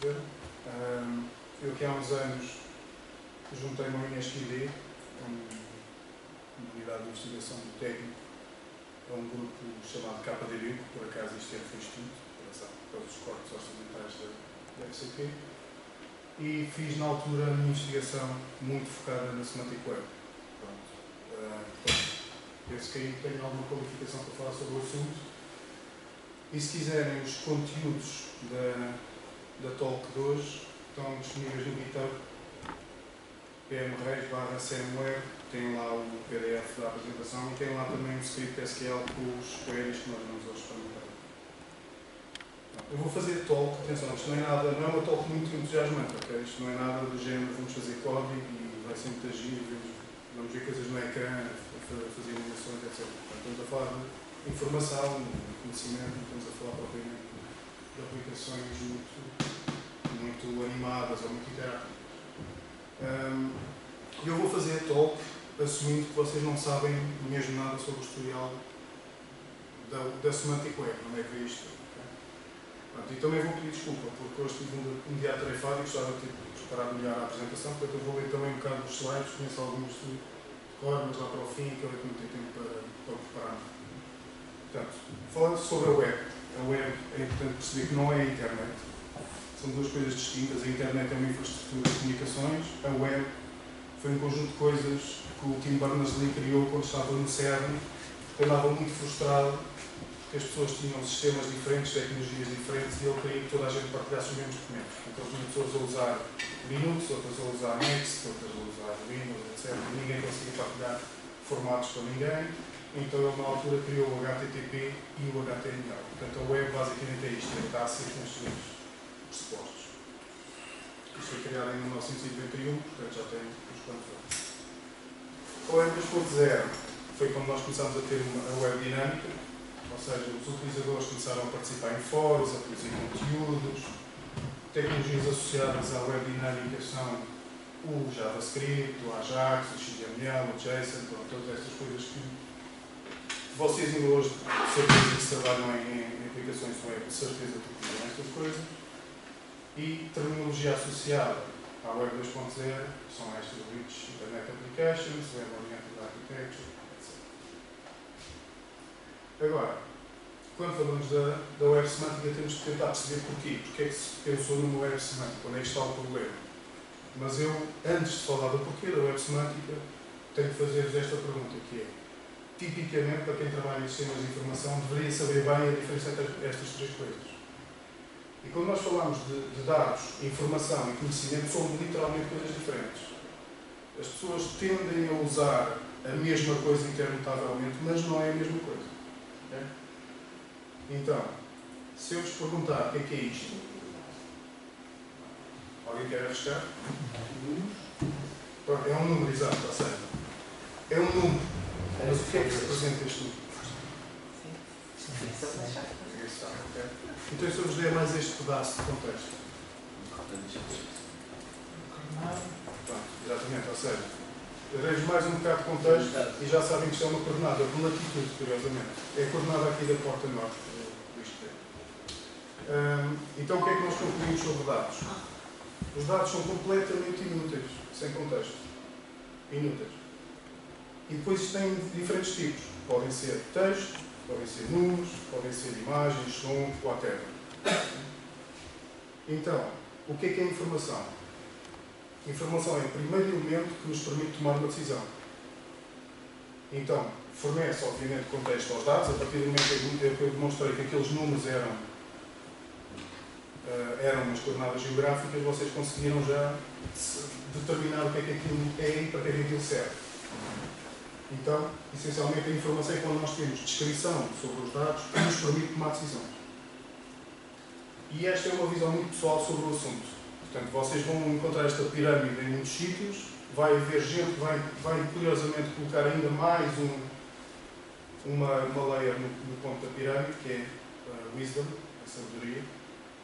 perceber. Eu aqui há uns anos juntei-me ao INESC-ID, uma unidade de investigação do técnico, a um grupo chamado KDB, que por acaso isto foi extinto, pelos cortes orçamentais da FCP, e fiz na altura a minha investigação muito focada na Semantic Web. Penso que aí tenho alguma qualificação para falar sobre o assunto. E se quiserem, os conteúdos da Talk de hoje estão disponíveis no GitHub, pmreis/cmweb, tem lá o PDF da apresentação e tem lá também um script SQL com os queries que nós vamos hoje experimentar. Eu vou fazer talk, atenção, isto não é uma talk muito entusiasmante, ok? Isto não é nada do género, vamos fazer código e vai ser muito agir, vamos ver coisas no ecrã, fazer animações, etc. Portanto, estamos a falar de informação, de conhecimento, não estamos a falar propriamente de aplicações muito animadas ou muito interativas. Eu vou fazer a talk assumindo que vocês não sabem mesmo nada sobre o historial da Semantic Web, onde é que veio isto. Okay? E também vou pedir desculpa, porque hoje estive um dia atarefado e gostava de ter preparado melhor a apresentação, portanto eu vou ler também um bocado dos slides, conheço alguns de cor, mas lá para o fim, que eu não tenho tempo para preparar. Portanto, falando sobre a web é importante perceber que não é a internet. São duas coisas distintas. A internet é uma infraestrutura de comunicações, a web foi um conjunto de coisas que o Tim Berners-Lee criou quando estava no CERN, porque andava muito frustrado que as pessoas tinham sistemas diferentes, tecnologias diferentes, e ele queria que toda a gente partilhasse os mesmos documentos. Então, tinha pessoas a usar Linux, outras a usar Next, outras a usar Windows, etc. E ninguém conseguia partilhar formatos com ninguém. Então, ele na altura criou o HTTP e o HTML. Portanto, a web basicamente é isto, é tácito nestes dois pressupostos. Isto foi criado em 1991, portanto já tem uns quantos anos. A web 2.0 foi quando nós começámos a ter a web dinâmica, ou seja, os utilizadores começaram a participar em fóruns, a produzir conteúdos. Tecnologias associadas à web dinâmica são o JavaScript, o Ajax, o XML, o JSON, todas estas coisas que vocês ainda hoje, certeza que trabalham em aplicações web, de certeza que utilizam estas coisas. E terminologia associada à Web 2.0 são estas Rich Internet Applications, Web Oriented Architecture, etc. Agora, quando falamos da web semântica, temos que tentar perceber porquê. Porque é que se pensou numa web semântica? Onde é que está o problema? Mas eu, antes de falar do porquê da web semântica, tenho que fazer-vos esta pergunta, que é, tipicamente, para quem trabalha em sistemas de informação, deveria saber bem a diferença entre estas três coisas. E quando nós falamos de dados, informação e conhecimento, são literalmente coisas diferentes. As pessoas tendem a usar a mesma coisa intermutavelmente, mas não é a mesma coisa. Okay? Então, se eu vos perguntar o que é isto, alguém quer arriscar? Pronto, é um número, exato, ou seja, é um número. Mas o que é que representa este número? Okay? Então, se eu vos der mais este pedaço de contexto. Pronto, exatamente, ou seja, eu dei-vos mais um bocado de contexto e já sabem que isto é uma coordenada de latitude, curiosamente. É a coordenada aqui da porta norte do isto. Então, o que é que nós concluímos sobre dados? Os dados são completamente inúteis, sem contexto. Inúteis. E depois isto tem diferentes tipos. Podem ser texto, podem ser números, podem ser imagens, som, whatever. Então, o que é informação? Informação é o primeiro elemento que nos permite tomar uma decisão. Então, fornece, obviamente, contexto aos dados. A partir do momento em que eu demonstrei que aqueles números eram umas coordenadas geográficas, vocês conseguiram já determinar o que é que aquilo é e para que é que aquilo serve. Então, essencialmente, a informação é quando nós temos descrição sobre os dados que nos permite tomar decisões. E esta é uma visão muito pessoal sobre o assunto. Portanto, vocês vão encontrar esta pirâmide em muitos sítios, vai haver gente que vai curiosamente colocar ainda mais uma layer no ponto da pirâmide, que é a wisdom, a sabedoria.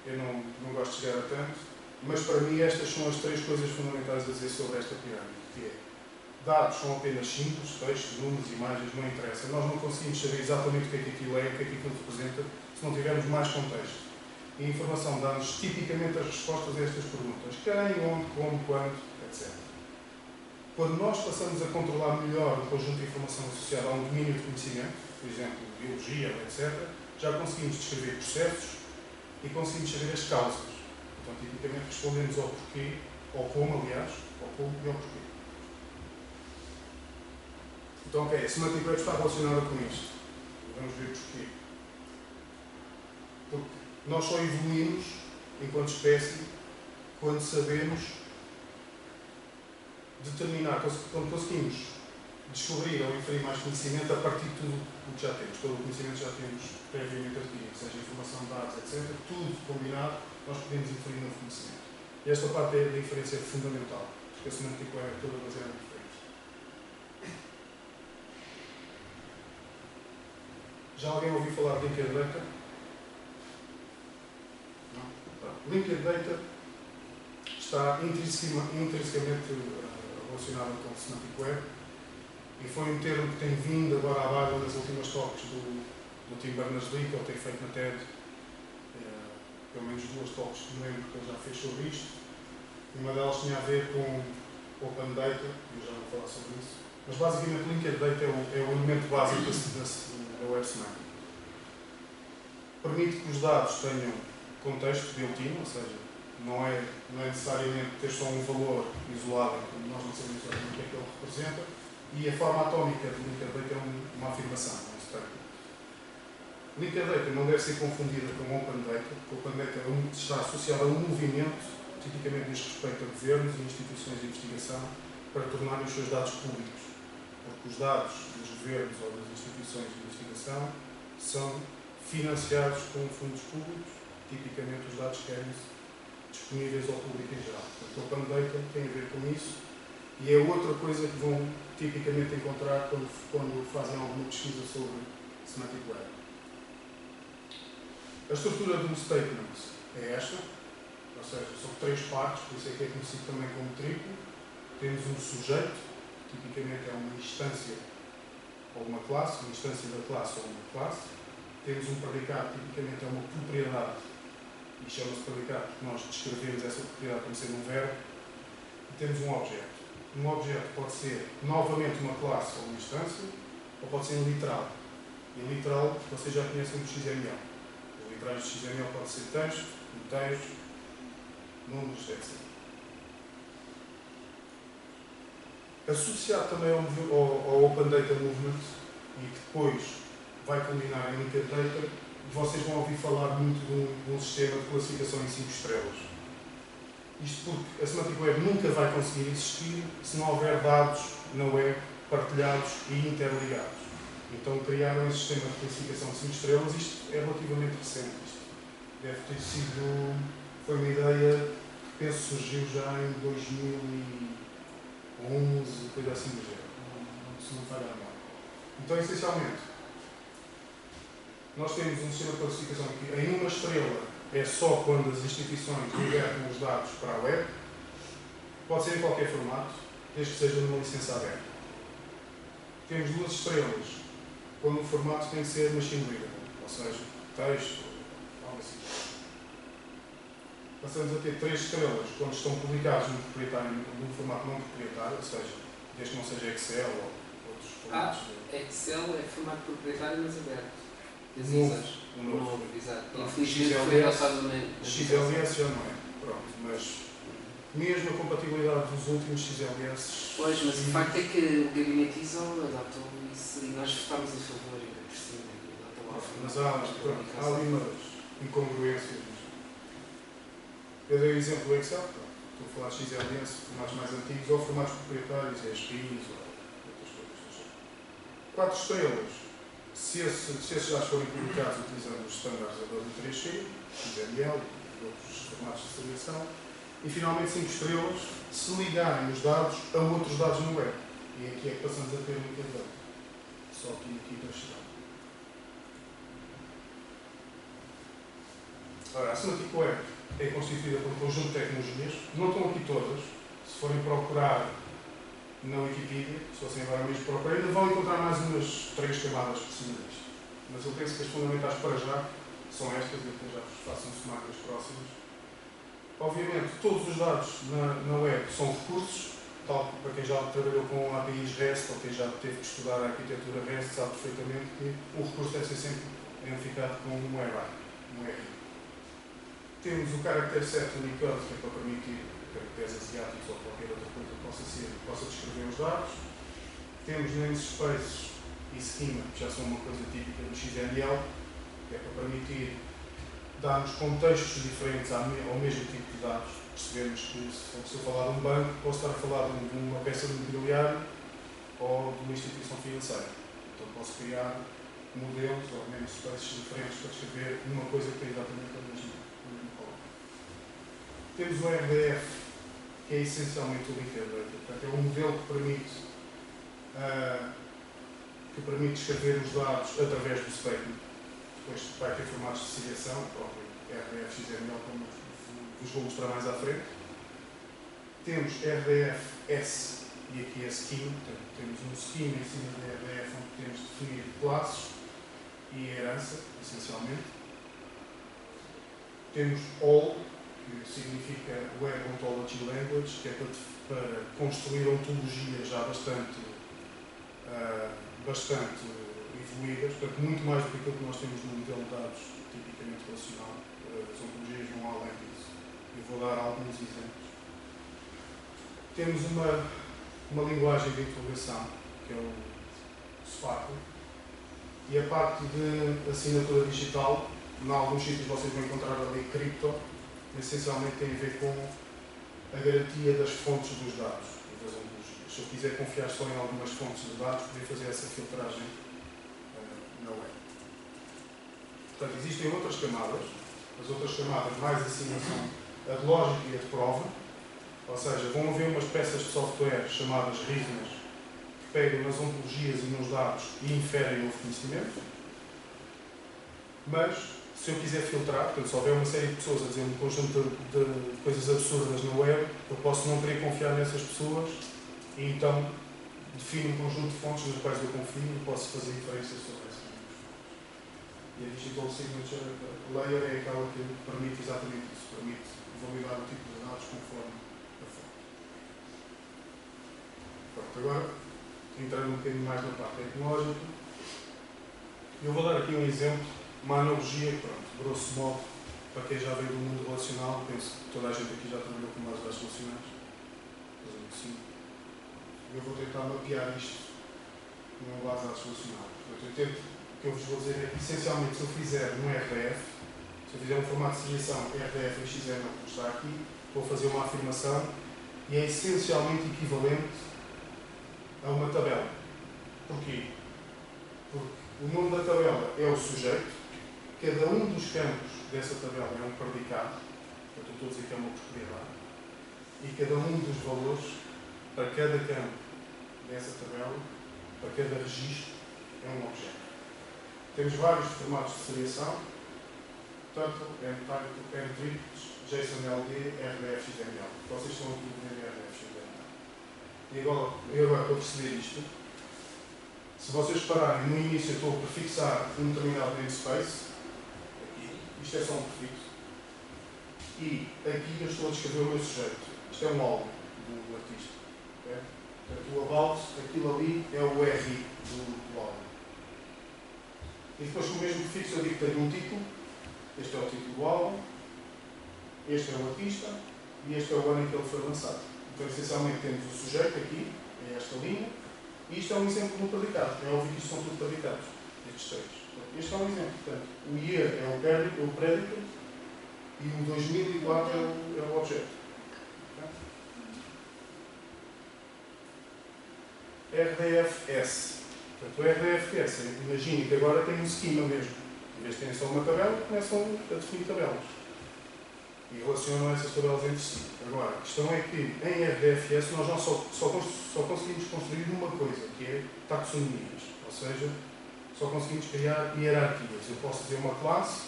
Eu não gosto de chegar a tanto, mas para mim estas são as três coisas fundamentais a dizer sobre esta pirâmide, que é dados são apenas símbolos, textos, números, imagens, não interessa. Nós não conseguimos saber exatamente o que é que aquilo é, o que é que aquilo representa, se não tivermos mais contexto. E a informação dá-nos tipicamente as respostas a estas perguntas. Quem, onde, como, quando, etc. Quando nós passamos a controlar melhor o conjunto de informação associado a um domínio de conhecimento, por exemplo, biologia, etc., já conseguimos descrever processos e conseguimos saber as causas. Então, tipicamente, respondemos ao porquê, ao como, aliás, ao como e ao porquê. Então, ok, a Semantic Web está relacionada com isto. Vamos ver porquê. Porque nós só evoluímos, enquanto espécie, quando sabemos determinar, quando conseguimos descobrir ou inferir mais conhecimento a partir de tudo o que já temos. Todo o conhecimento já temos previamente adquirido, seja informação, dados, etc. Tudo combinado, nós podemos inferir novo conhecimento. E esta parte da inferência é fundamental, porque a Semantic Web é toda baseada em inferência. Já alguém ouviu falar de Linked Data? Não? Linked Data está intrinsecamente relacionado com a Semantic Web e foi um termo que tem vindo agora à baila nas últimas talks do Tim Berners-Lee, que ele tem feito na TED, pelo menos 2 talks que me lembro que ele já fez sobre isto. Uma delas tinha a ver com Open Data, eu já vou falar sobre isso, mas basicamente Linked Data é o elemento básico da Web Semantic. Permite que os dados tenham contexto built-in, ou seja, não é necessariamente ter só um valor isolado, como nós não sabemos exatamente o que é que ele representa, e a forma atómica de Linked Data é uma afirmação, um statement. Linked Data não deve ser confundida com Open Data, porque Open Data está associado a um movimento, tipicamente diz respeito a governos e instituições de investigação, para tornarem os seus dados públicos. Porque os dados dos governos ou das instituições de investigação são financiados com fundos públicos, tipicamente os dados querem-se disponíveis ao público em geral. Portanto, Open Data tem a ver com isso e é outra coisa que vão tipicamente encontrar quando fazem alguma pesquisa sobre Semantic Web. A estrutura do statement é esta, ou seja, são 3 partes, por isso é que é conhecido também como triplo. Temos um sujeito, que tipicamente é uma instância ou uma classe, uma instância da classe ou uma classe. Temos um predicado, tipicamente é uma propriedade, e chama-se predicado porque nós descrevemos essa propriedade como sendo um verbo. E temos um objeto. Um objeto pode ser novamente uma classe ou uma instância, ou pode ser um literal. E literal, vocês já conhecem do XML. Os literais do XML pode ser texto, texto, números, etc. Associado também ao Open Data Movement, e que depois vai culminar em Linked Data, vocês vão ouvir falar muito de um sistema de classificação em 5 estrelas. Isto porque a Semantic Web nunca vai conseguir existir se não houver dados na web partilhados e interligados. Então criaram esse sistema de classificação de 5 estrelas. Isto é relativamente recente. Isto deve ter sido... foi uma ideia que penso surgiu já em 2011, coisa assim do género. Se não falhar mal. Então, essencialmente, nós temos um sistema de classificação que em uma estrela é só quando as instituições libertam os dados para a web. Pode ser em qualquer formato, desde que seja numa licença aberta. Temos 2 estrelas quando o formato tem que ser machine readable, ou seja, texto, algo assim. Passamos a ter 3 estrelas quando estão publicados num formato não proprietário, ou seja, desde que não seja Excel ou outros formatos. Excel é formato proprietário, mas aberto. Novo, exato. Infelizmente foi lançado na XLS já não é. Pronto, mas mesmo a compatibilidade dos últimos XLS. Pois, mas o facto é que o gabinete ISO adotou isso e nós votámos a favor ainda por cima. Mas há ali umas incongruências. Eu dei o exemplo do Excel, estou a falar de XLS, formatos mais antigos, ou formatos proprietários, ESPIs, ou outras coisas. 4 estrelas. Se esses dados forem publicados utilizando os estándares Adobe 3C, XML e outros formatos de seleção, e finalmente 5 estrelas se ligarem os dados a outros dados no web. E aqui é que passamos a ter um Linked Data. Só aqui para chegar. Ora, a Semantic Web é constituída por um conjunto de tecnologias. Não estão aqui todas. Se forem procurar na Wikipedia, se fossem agora mesmo procurar, ainda vão encontrar mais umas 3 camadas por cima disto. Mas eu penso que as fundamentais para já são estas, e até já vos faço um sumário das próximas. Obviamente, todos os dados na web são recursos, tal para quem já trabalhou com APIs REST ou quem já teve que estudar a arquitetura REST sabe perfeitamente que o recurso deve ser sempre identificado com um URI. Temos o character set Unicode, que é para permitir caracteres asiáticos ou qualquer outra coisa que possa descrever os dados. Temos namespaces e schema, que já são uma coisa típica do XML, que é para permitir dar-nos contextos diferentes ao mesmo tipo de dados. Percebemos que se eu falar de um banco, posso estar a falar de uma peça de mobiliário ou de uma instituição financeira. Então posso criar modelos ou namespaces diferentes para descrever uma coisa que tem exatamente a mesma coluna. Temos o RDF, que é essencialmente o Linked Data. Portanto, é um modelo que permite descrever os dados através do statement. Depois vai ter formatos de seriação, o próprio RDF XML, como vos vou mostrar mais à frente. Temos RDF-S e aqui é schema. Portanto, temos um schema em cima do RDF onde podemos definir classes e herança, essencialmente. Temos all, que significa Web Ontology Language, que é para construir ontologias já bastante evoluídas, portanto, muito mais do que aquilo que nós temos no modelo de dados tipicamente relacional. As ontologias vão além disso. Eu vou dar alguns exemplos. Temos uma linguagem de interrogação, que é o Sparkle, e a parte de assinatura digital, em alguns sítios vocês vão encontrar ali cripto, essencialmente tem a ver com a garantia das fontes dos dados e das ontologias. Se eu quiser confiar só em algumas fontes de dados, poder fazer essa filtragem na web. Portanto, existem outras camadas. As outras camadas mais acima são a de lógica e a de prova, ou seja, vão haver umas peças de software chamadas RISMAs que pegam nas ontologias e nos dados e inferem o conhecimento. Mas, se eu quiser filtrar, portanto, se houver uma série de pessoas a dizer um conjunto de coisas absurdas na web, eu posso não querer confiar nessas pessoas e então defino um conjunto de fontes nas quais eu confio e posso fazer inferências sobre essas fontes. E a Digital Signature Layer é aquela que permite exatamente isso, permite validar o tipo de dados conforme a fonte. Pronto, agora, entrando um bocadinho mais na parte tecnológica, eu vou dar aqui um exemplo, uma analogia, pronto, grosso modo, para quem já veio do mundo relacional, penso que toda a gente aqui já trabalhou com bases de dados relacionais. Eu vou tentar mapear isto numa base de dados relacional. Portanto, o que eu vos vou dizer é que, essencialmente, se eu fizer um RDF, se eu fizer um formato de seriação RDF em XML, como está aqui, vou fazer uma afirmação e é essencialmente equivalente a uma tabela. Porquê? Porque o nome da tabela é o sujeito, cada um dos campos dessa tabela é um predicado, portanto, eu estou a dizer que é uma propriedade, e cada um dos valores para cada campo dessa tabela, para cada registro, é um objeto. Temos vários formatos de seriação, portanto, Mtricts, JSON-LD, RDF, XML. Vocês estão aqui a ver RDF, XML. E agora, para perceber isto, se vocês repararem, no início eu estou a prefixar um determinado namespace, aqui, isto é só um prefixo, e aqui eu estou a descrever o meu sujeito. Isto é um álbum do artista. Okay? Portanto, o about, aquilo ali é o RI do álbum. E depois com o mesmo prefixo eu digo que tenho um título, este é o título do álbum, este é o artista e este é o ano em que ele foi lançado. Então, essencialmente, temos o sujeito aqui, é esta linha, e isto é um exemplo de um predicado. É óbvio que isto são tudo predicados, estes três. Este é um exemplo. Portanto, o year é o predicate e o 2004 é o objeto. RDFS. Portanto, o RDFS, imagine que agora tem um schema mesmo. Em vez de terem só uma tabela, começam a definir tabelas. E relacionam essas tabelas entre si. Agora, a questão é que em RDFS nós só conseguimos construir uma coisa, que é taxonomias. Ou seja, só conseguimos criar hierarquias. Eu posso fazer uma classe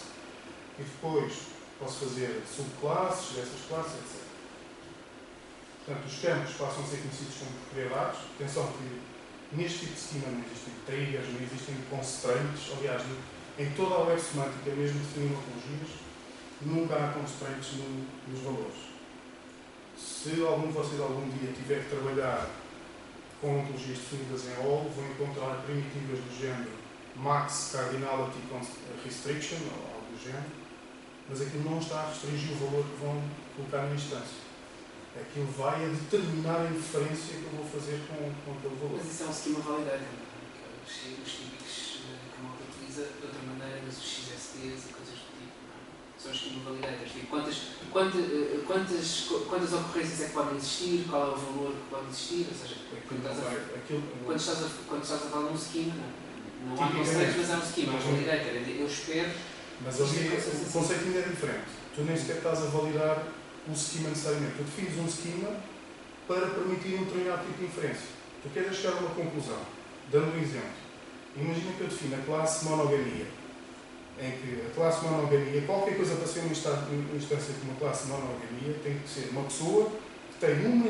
e depois posso fazer subclasses dessas classes, etc. Portanto, os campos passam a ser conhecidos como propriedades. Atenção que neste tipo de schema não existem triggers, não existem constraints. Aliás, Em toda a web semântica, mesmo definindo ontologias, nunca há constraints nos valores. Se algum de vocês algum dia tiver que trabalhar com ontologias definidas em OL, vão encontrar primitivas do género max cardinality restriction, ou algo do género, mas aquilo não está a restringir o valor que vão colocar na instância. Aquilo vai a determinar a inferência que eu vou fazer com aquele valor. Mas isso é um schema validator, não é? Os típicos que a malta utiliza de outra maneira, mas os XSDs e coisas do tipo, não é? São os schema validators. Tipo, quantas ocorrências é que podem existir, qual é o valor que pode existir, ou seja, quando estás a falar de um schema, não há conceito, mas é um schema, é um validator. Eu espero. Mas ali o conceito ainda é diferente. Tu nem sequer estás a validar o schema necessariamente. Tu defines um schema para permitir um determinado tipo de inferência. Tu queres chegar a uma conclusão. Dando um exemplo. Imagina que eu defino a classe monogamia. Em que a classe monogamia, qualquer coisa para ser uma instância de uma classe monogamia, tem que ser uma pessoa que tem uma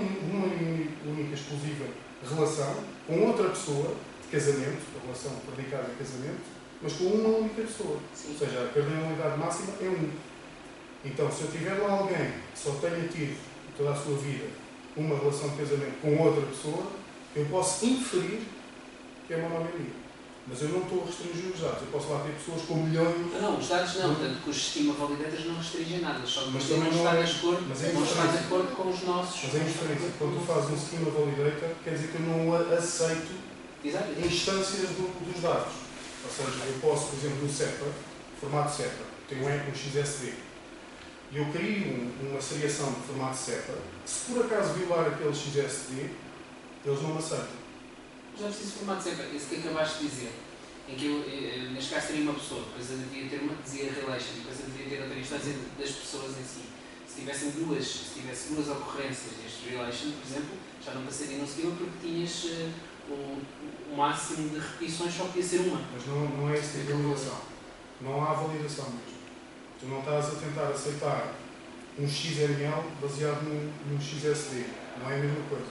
única exclusiva relação com outra pessoa de casamento, a relação predicada em casamento, mas com uma única pessoa. Sim. Ou seja, a cardinalidade máxima é 1. Então, se eu tiver lá alguém que só tenha tido toda a sua vida uma relação de casamento com outra pessoa, eu posso inferir que é monogamia. Mas eu não estou a restringir os dados. Eu posso lá ter pessoas com milhões... Não, os dados não. Portanto, que os schema validators não restringem nada. Só mas não está de acordo, não está de acordo com os nossos. Mas é diferente. Quando tu fazes um schema validator, quer dizer que eu não aceito instâncias dos dados. Ou seja, eu posso, por exemplo, no SEPA, formato SEPA, tenho um XSD, e eu crio uma seriação de formato SEPA, que se por acaso violar aquele XSD, eles não me aceitam. Já preciso de formato SEPA, esse que acabaste de dizer, em que eu, neste caso, teria uma pessoa, depois eu devia ter uma que dizia relation, depois eu devia ter outra instância das pessoas em si. Se tivesse duas ocorrências deste relation, por exemplo, já não passaria num schema porque tinhas o máximo de repetições, só podia ser uma. Mas não é esse tipo de validação. Não há validação mesmo. Tu não estás a tentar aceitar um XML baseado num XSD. Não é a mesma coisa.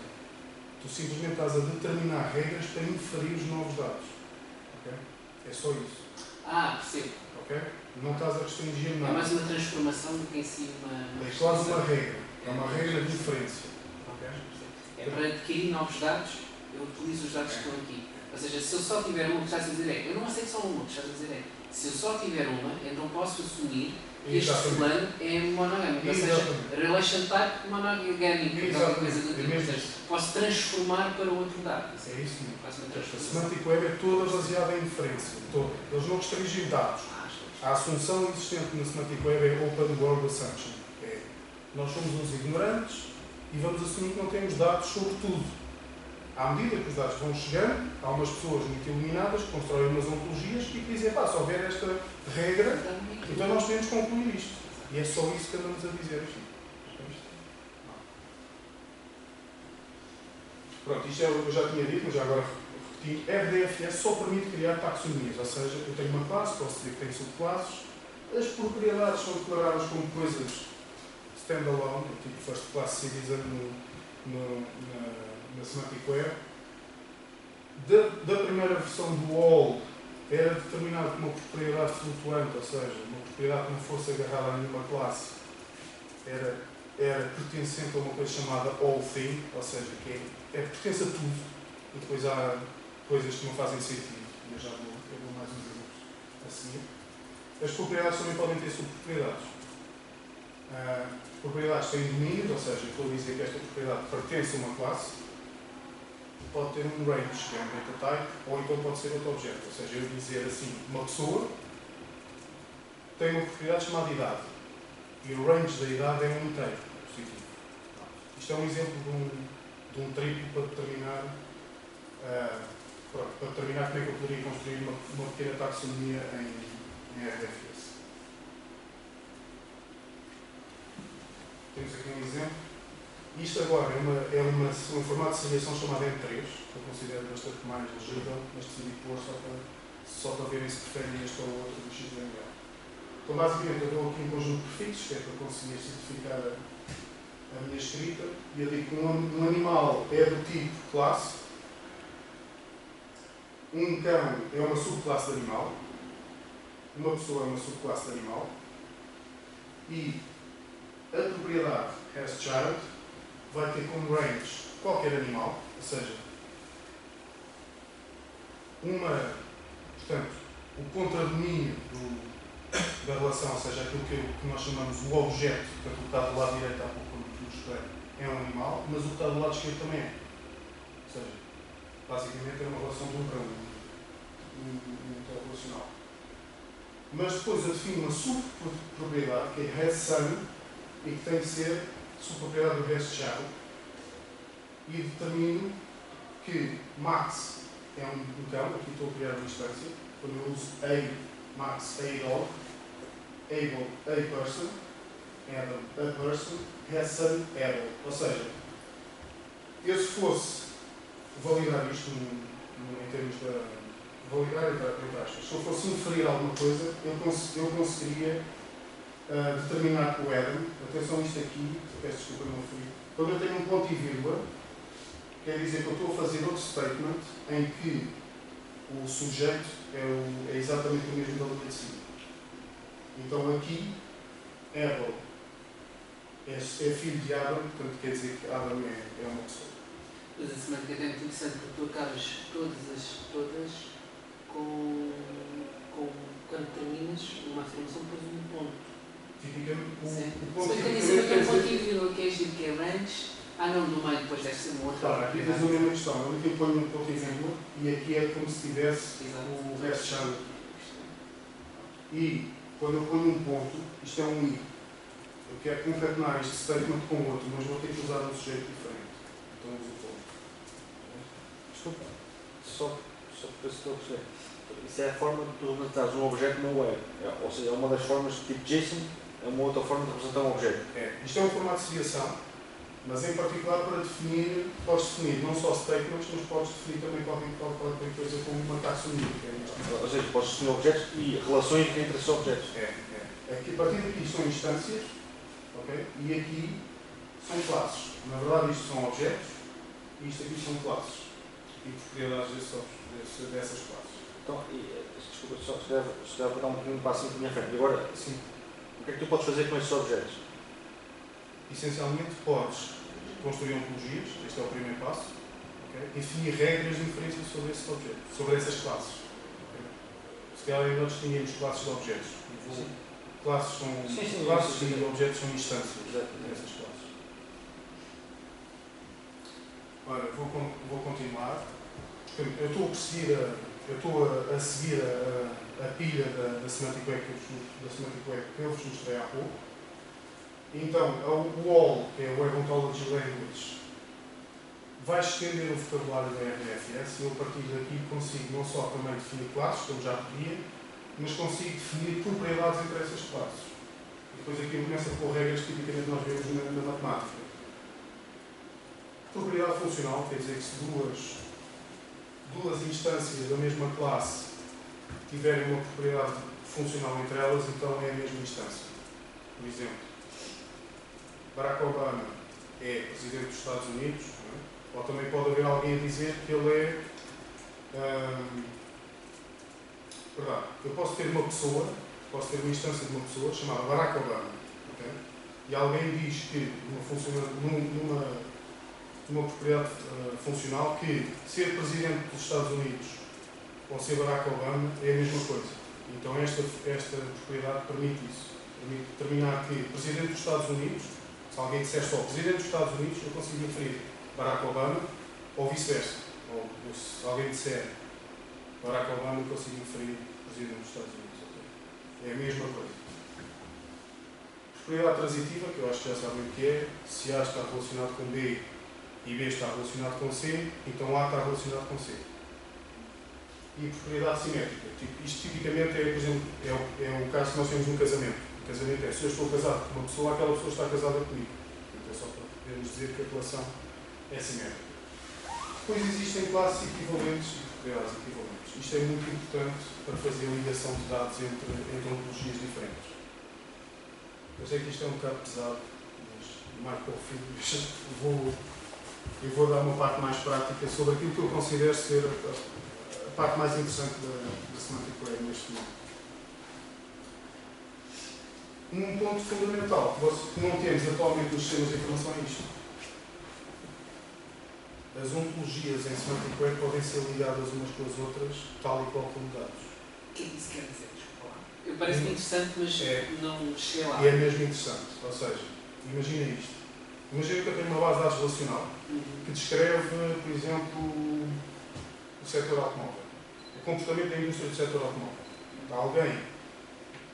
Tu simplesmente estás a determinar regras para inferir os novos dados. Okay? É só isso. Percebo. Okay? Não estás a restringir nada. É mais uma transformação do que em si uma... É quase uma regra. É uma regra de inferência. Okay? É para adquirir novos dados, eu utilizo os dados que estão aqui. Ou seja, se eu só tiver uma, o que estás a dizer eu não aceito só uma, o que estás a dizer se eu só tiver uma, então posso assumir que este plano é monogâmico. Ou seja, relation type monogâmico. Ou seja, posso transformar para outro dado. É isso mesmo. A Semantic Web é toda baseada em inferência. Toda. Eles não restringem dados. A assunção existente na Semantic Web é Open World Assumption. Nós somos uns ignorantes e vamos assumir que não temos dados sobre tudo. À medida que os dados vão chegando, há umas pessoas muito iluminadas que constroem umas ontologias e que dizem, se houver esta regra, então nós temos que concluir isto. E é só isso que andamos a dizer aqui. Pronto, isto eu já tinha dito, mas já agora repeti. RDFS só permite criar taxonomias, ou seja, eu tenho uma classe, posso dizer que tem subclasses, as propriedades são declaradas como coisas standalone, tipo first class citizen na Semantic Web. Da primeira versão do all era determinado como uma propriedade flutuante, ou seja, uma propriedade que não fosse agarrada a nenhuma classe, era pertencente a uma coisa chamada all thing, ou seja, que pertence a tudo, e depois há coisas que não fazem sentido, e eu já vou mais uns exemplos a seguir. As propriedades também podem ter subpropriedades. Propriedades têm domínios, ou seja, eu estou a dizer que esta propriedade pertence a uma classe, pode ter um range, que é um data type, ou então pode ser outro objeto. Ou seja, eu dizer assim, uma pessoa tem uma propriedade chamada idade, e o range da idade é um inteiro positivo. Isto é um exemplo de um triplo para determinar, como é que eu poderia construir uma pequena taxonomia em RDFS. Temos aqui um exemplo. Isto agora é um formato de seriação chamado M3, que eu considero bastante mais legível, mas decidi pôr só para verem se preferem este ou outro do XML. Então, basicamente, eu dou aqui um conjunto de prefixos, que é para conseguir simplificar a minha escrita, e eu digo que um animal é do tipo classe, um cão é uma subclasse de animal, uma pessoa é uma subclasse de animal e a propriedade hasChild vai ter como range qualquer animal, ou seja, portanto, o contradomínio da relação, ou seja, aquilo que nós chamamos o objeto, portanto, o que está do lado direito há pouco quando mostrei, é um animal, mas o que está do lado esquerdo também é. Ou seja, basicamente é uma relação de um para um interrelacional. Mas depois eu defino uma subpropriedade, que é hasSun, e que tem que ser subpropriedade do hasChild, e determino que max é um cão, aqui estou a criar uma instância, quando eu uso max, dog, able, person, Adam, a person, hasSun, able. Ou seja, eu se fosse validar isto em termos de validar entre aspas, se eu fosse inferir alguma coisa, eu conseguiria determinar que o Adam, atenção isto aqui, peço desculpa não referi, quando eu tenho um ponto e vírgula, quer dizer que eu estou a fazer outro statement em que o sujeito é exatamente o mesmo da linha de cima. Então aqui, Abel é filho de Adam, portanto quer dizer que Adam é uma pessoa. Mas a semântica é muito interessante porque tu acabas todas quando terminas uma afirmação depois um ponto. Tipicamente, o ponto ponto e vírgula que é ponto e vírgula, que é giro, que é range. No meio depois deve ser uma outra. Claro, aqui tens a mesma questão. Eu aqui ponho um ponto e vírgula e aqui é como se tivesse o hasHild. E quando eu ponho um ponto, isto é um i. Eu quero concatenar este statement com outro, mas vou ter que usar um sujeito diferente. Então uso o ponto. Desculpa, só para se estou a perceber. Isso é a forma de tu representares um objeto no web. Ou seja, é uma das formas, tipo JSON, é uma outra forma de representar um objeto. Isto é um formato de seriação, mas em particular para definir, podes definir não só statements, mas podes definir também qualquer coisa como uma taxonomia. Ou seja, podes definir objetos e relações entre esses objetos. Aqui, a partir daqui são instâncias, okay? E aqui são classes. Na verdade isto são objetos e isto aqui são classes. E propriedades dessas classes. Então, desculpa, só se deve dar um bocadinho de passo à minha frente. E agora, sim, o que é que tu podes fazer com esses objetos? Essencialmente podes construir ontologias, este é o primeiro passo, okay? E definir regras de inferência sobre esse objeto, sobre essas classes. Okay? Se calhar ainda distinguimos classes de objetos. Classes são classes e objetos são instâncias dessas classes. Ora, vou continuar. Eu estou a seguir a pilha da Semantic Web que eu vos mostrei há pouco. Então, o all, que é o Web Ontology Language, vai estender o vocabulário da RFS e eu, a partir daqui, consigo não só também definir classes, como já podia, mas consigo definir propriedades entre essas classes. E depois aqui eu começo a pôr regras que tipicamente nós vemos na matemática. Propriedade funcional quer dizer que se duas instâncias da mesma classe tiverem uma propriedade funcional entre elas, então é a mesma instância. Por exemplo, Barack Obama é presidente dos Estados Unidos, não é? Ou também pode haver alguém a dizer que ele é... verdade, eu posso ter uma instância de uma pessoa chamada Barack Obama, okay? E alguém diz que numa propriedade funcional que ser presidente dos Estados Unidos ou ser Barack Obama é a mesma coisa. Então esta propriedade permite isso. Permite determinar que presidente dos Estados Unidos, se alguém disser só presidente dos Estados Unidos, eu consigo inferir Barack Obama ou vice-versa. Ou se alguém disser Barack Obama, eu consigo inferir presidente dos Estados Unidos. Okay? É a mesma coisa. Propriedade transitiva, que eu acho que já sabem o que é, se A está relacionado com B e B está relacionado com C, então A está relacionado com C. E propriedade simétrica. Isto tipicamente é, por exemplo, é o caso que nós temos no casamento. O casamento é, se eu estou casado com uma pessoa, aquela pessoa está casada comigo. Então é só para podermos dizer que a relação é simétrica. Depois existem classes equivalentes e propriedades equivalentes. Isto é muito importante para fazer a ligação de dados entre ontologias diferentes. Eu sei que isto é um bocado pesado, mas mais para o fim eu vou dar uma parte mais prática sobre aquilo que eu considero ser a parte mais interessante da Semantic Web neste momento. um ponto fundamental que não temos atualmente nos sistemas de informação é isto. As ontologias em Semantic Web podem ser ligadas umas com as outras, tal e qual como dados. O que é que isso quer dizer? Desculpa lá. Parece-me interessante, mas não cheguei lá. E é mesmo interessante. Ou seja, imagina isto. Imagina que eu tenho uma base de dados relacional que descreve, por exemplo, o setor automóvel. O comportamento da indústria do setor automóvel. Há alguém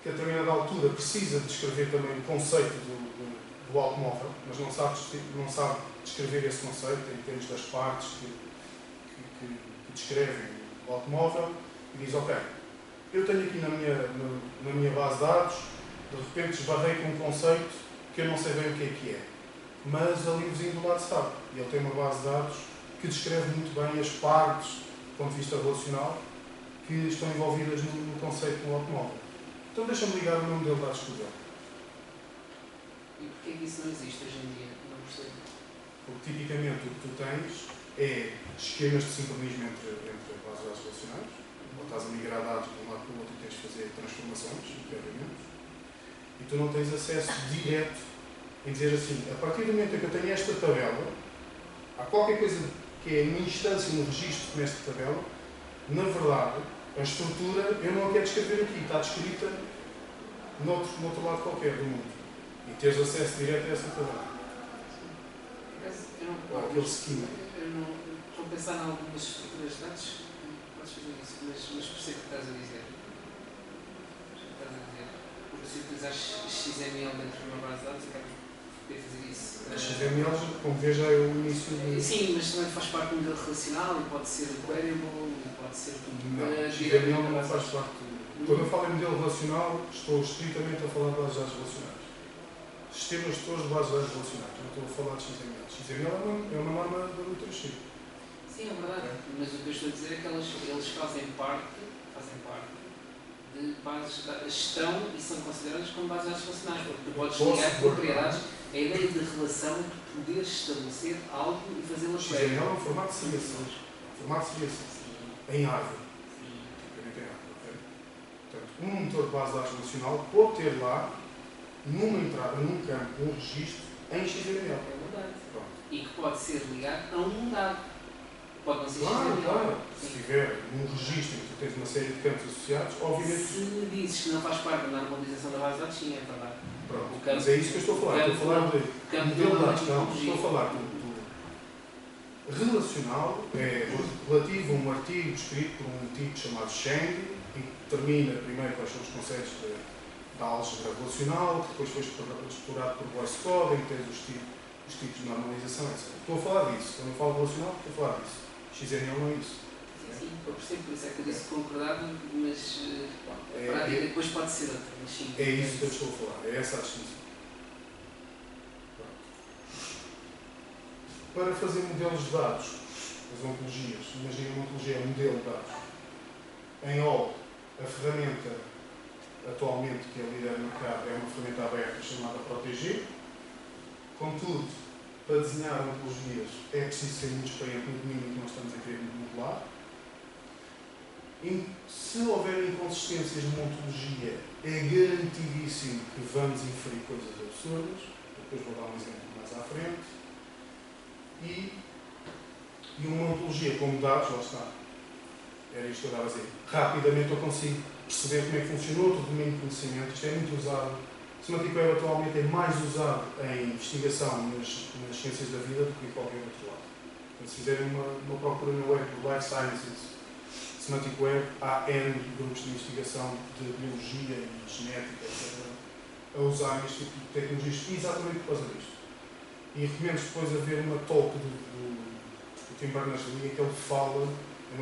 que a determinada altura precisa de descrever também o conceito do automóvel, mas não sabe descrever esse conceito em termos das partes que descrevem o automóvel e diz, ok, eu tenho aqui na minha base de dados, de repente esbarrei com um conceito que eu não sei bem o que é, mas ali o vizinho do lado sabe. E ele tem uma base de dados que descreve muito bem as partes, do ponto de vista relacional, que estão envolvidas no conceito do automóvel. Então deixa-me ligar o nome dele à discussão. E porquê que isso não existe hoje em dia? Não percebo. Porque tipicamente o que tu tens é esquemas de sincronismo entre bases de dados relacionais. Ou estás a migrar dados de um lado para o outro e tens de fazer transformações, intervenimentos. E tu não tens acesso direto em dizer assim, a partir do momento em que eu tenho esta tabela, há qualquer coisa que é a minha instância no registro nesta tabela, na verdade, a estrutura eu não a quero descrever aqui, está descrita no outro lado qualquer do mundo. E teres acesso direto a essa tabela. Ou aquele schema. Eu não estou a pensar em algumas estruturas de dados, podes fazer isso, mas percebo o que estás a dizer. Porque se utilizares XML dentro de uma base de dados, acabas por poder fazer isso. A XML, como vês, já é o início de... Sim, mas também faz parte do modelo relacional e pode ser queryable, e pode ser tudo. Não, XML não faz parte. Quando eu falo em modelo relacional, estou estritamente a falar de bases de dados relacionais. Sistemas todos de bases de dados relacionais. Não estou a falar de XML. XML é uma norma da literacia. Sim, é verdade. Mas o que eu estou a dizer é que eles fazem parte de bases de dados, estão e são consideradas como bases de dados relacionais, porque tu podes ligar propriedades, a ideia de relação, de poderes estabelecer algo e fazê-lo XML é um formato de seriação. Formato de seriação. Em árvore. Tipicamente em árvore. Okay? Portanto, um motor de base de dados relacional pode ter lá, numa entrada, num campo, um registro em XML. É verdade. Pronto. E que pode ser ligado a um dado. Pode não ser Claro, XML. claro. Se tiver um registro em que tu tens uma série de campos associados, obviamente... Se me dizes que não faz parte da normalização da base de dados, sim, é verdade. Pronto, O campo, mas é isso que eu estou a falar. Estou a falar de modelo de dados. Não, estou a falar do relacional, é relativo a um artigo escrito por um tipo chamado Sheng, e que determina primeiro quais são os conceitos da álgebra relacional, que depois foi explorado por voice coding, tens os tipos de normalização, etc. Estou a falar disso. Quando eu falo relacional, estou a falar disso. XML não é isso. Sim, eu percebo, por isso é que eu disse que concordava, mas a prática depois pode ser outra. Mas sim, É isso que eu estou a falar, é essa a distinção. Para fazer modelos de dados, as ontologias, imagina uma ontologia é um modelo de dados. Em OL, a ferramenta atualmente que é líder no mercado é uma ferramenta aberta chamada Protégé. Contudo, para desenhar ontologias é preciso ser muito experiente no domínio que nós estamos a querer modelar. Se houver inconsistências numa ontologia, é garantidíssimo que vamos inferir coisas absurdas. Depois vou dar um exemplo mais à frente. E uma ontologia como dados, lá está. Era isto que eu estava a dizer. Rapidamente eu consigo perceber como é que funciona outro domínio de conhecimento. Isto é muito usado. Semantic Web atualmente é mais usado em investigação nas ciências da vida do que em qualquer outro lado. Então, se fizerem uma procura no web do Life Sciences, Semantic Web, há N grupos de investigação de biologia e genética, etc., a usar este tipo de tecnologias exatamente por causa disto. E recomendo depois a ver uma talk do Tim Berners-Lee em que ele fala, eu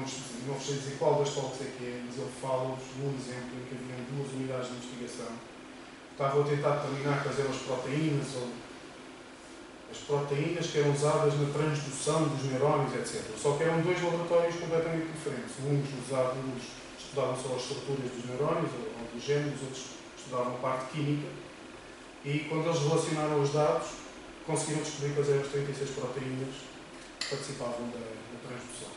não sei dizer qual das talks é que é, mas ele fala-vos num exemplo em que haviam duas unidades de investigação. Estavam a tentar determinar quais eram as proteínas que eram usadas na transdução dos neurónios, etc. Só que eram dois laboratórios completamente diferentes. Uns estudavam só as estruturas dos neurónios ou dos genes, os outros estudavam a parte química. E quando eles relacionaram os dados, conseguiram descobrir quais eram as 36 proteínas que participavam da transdução.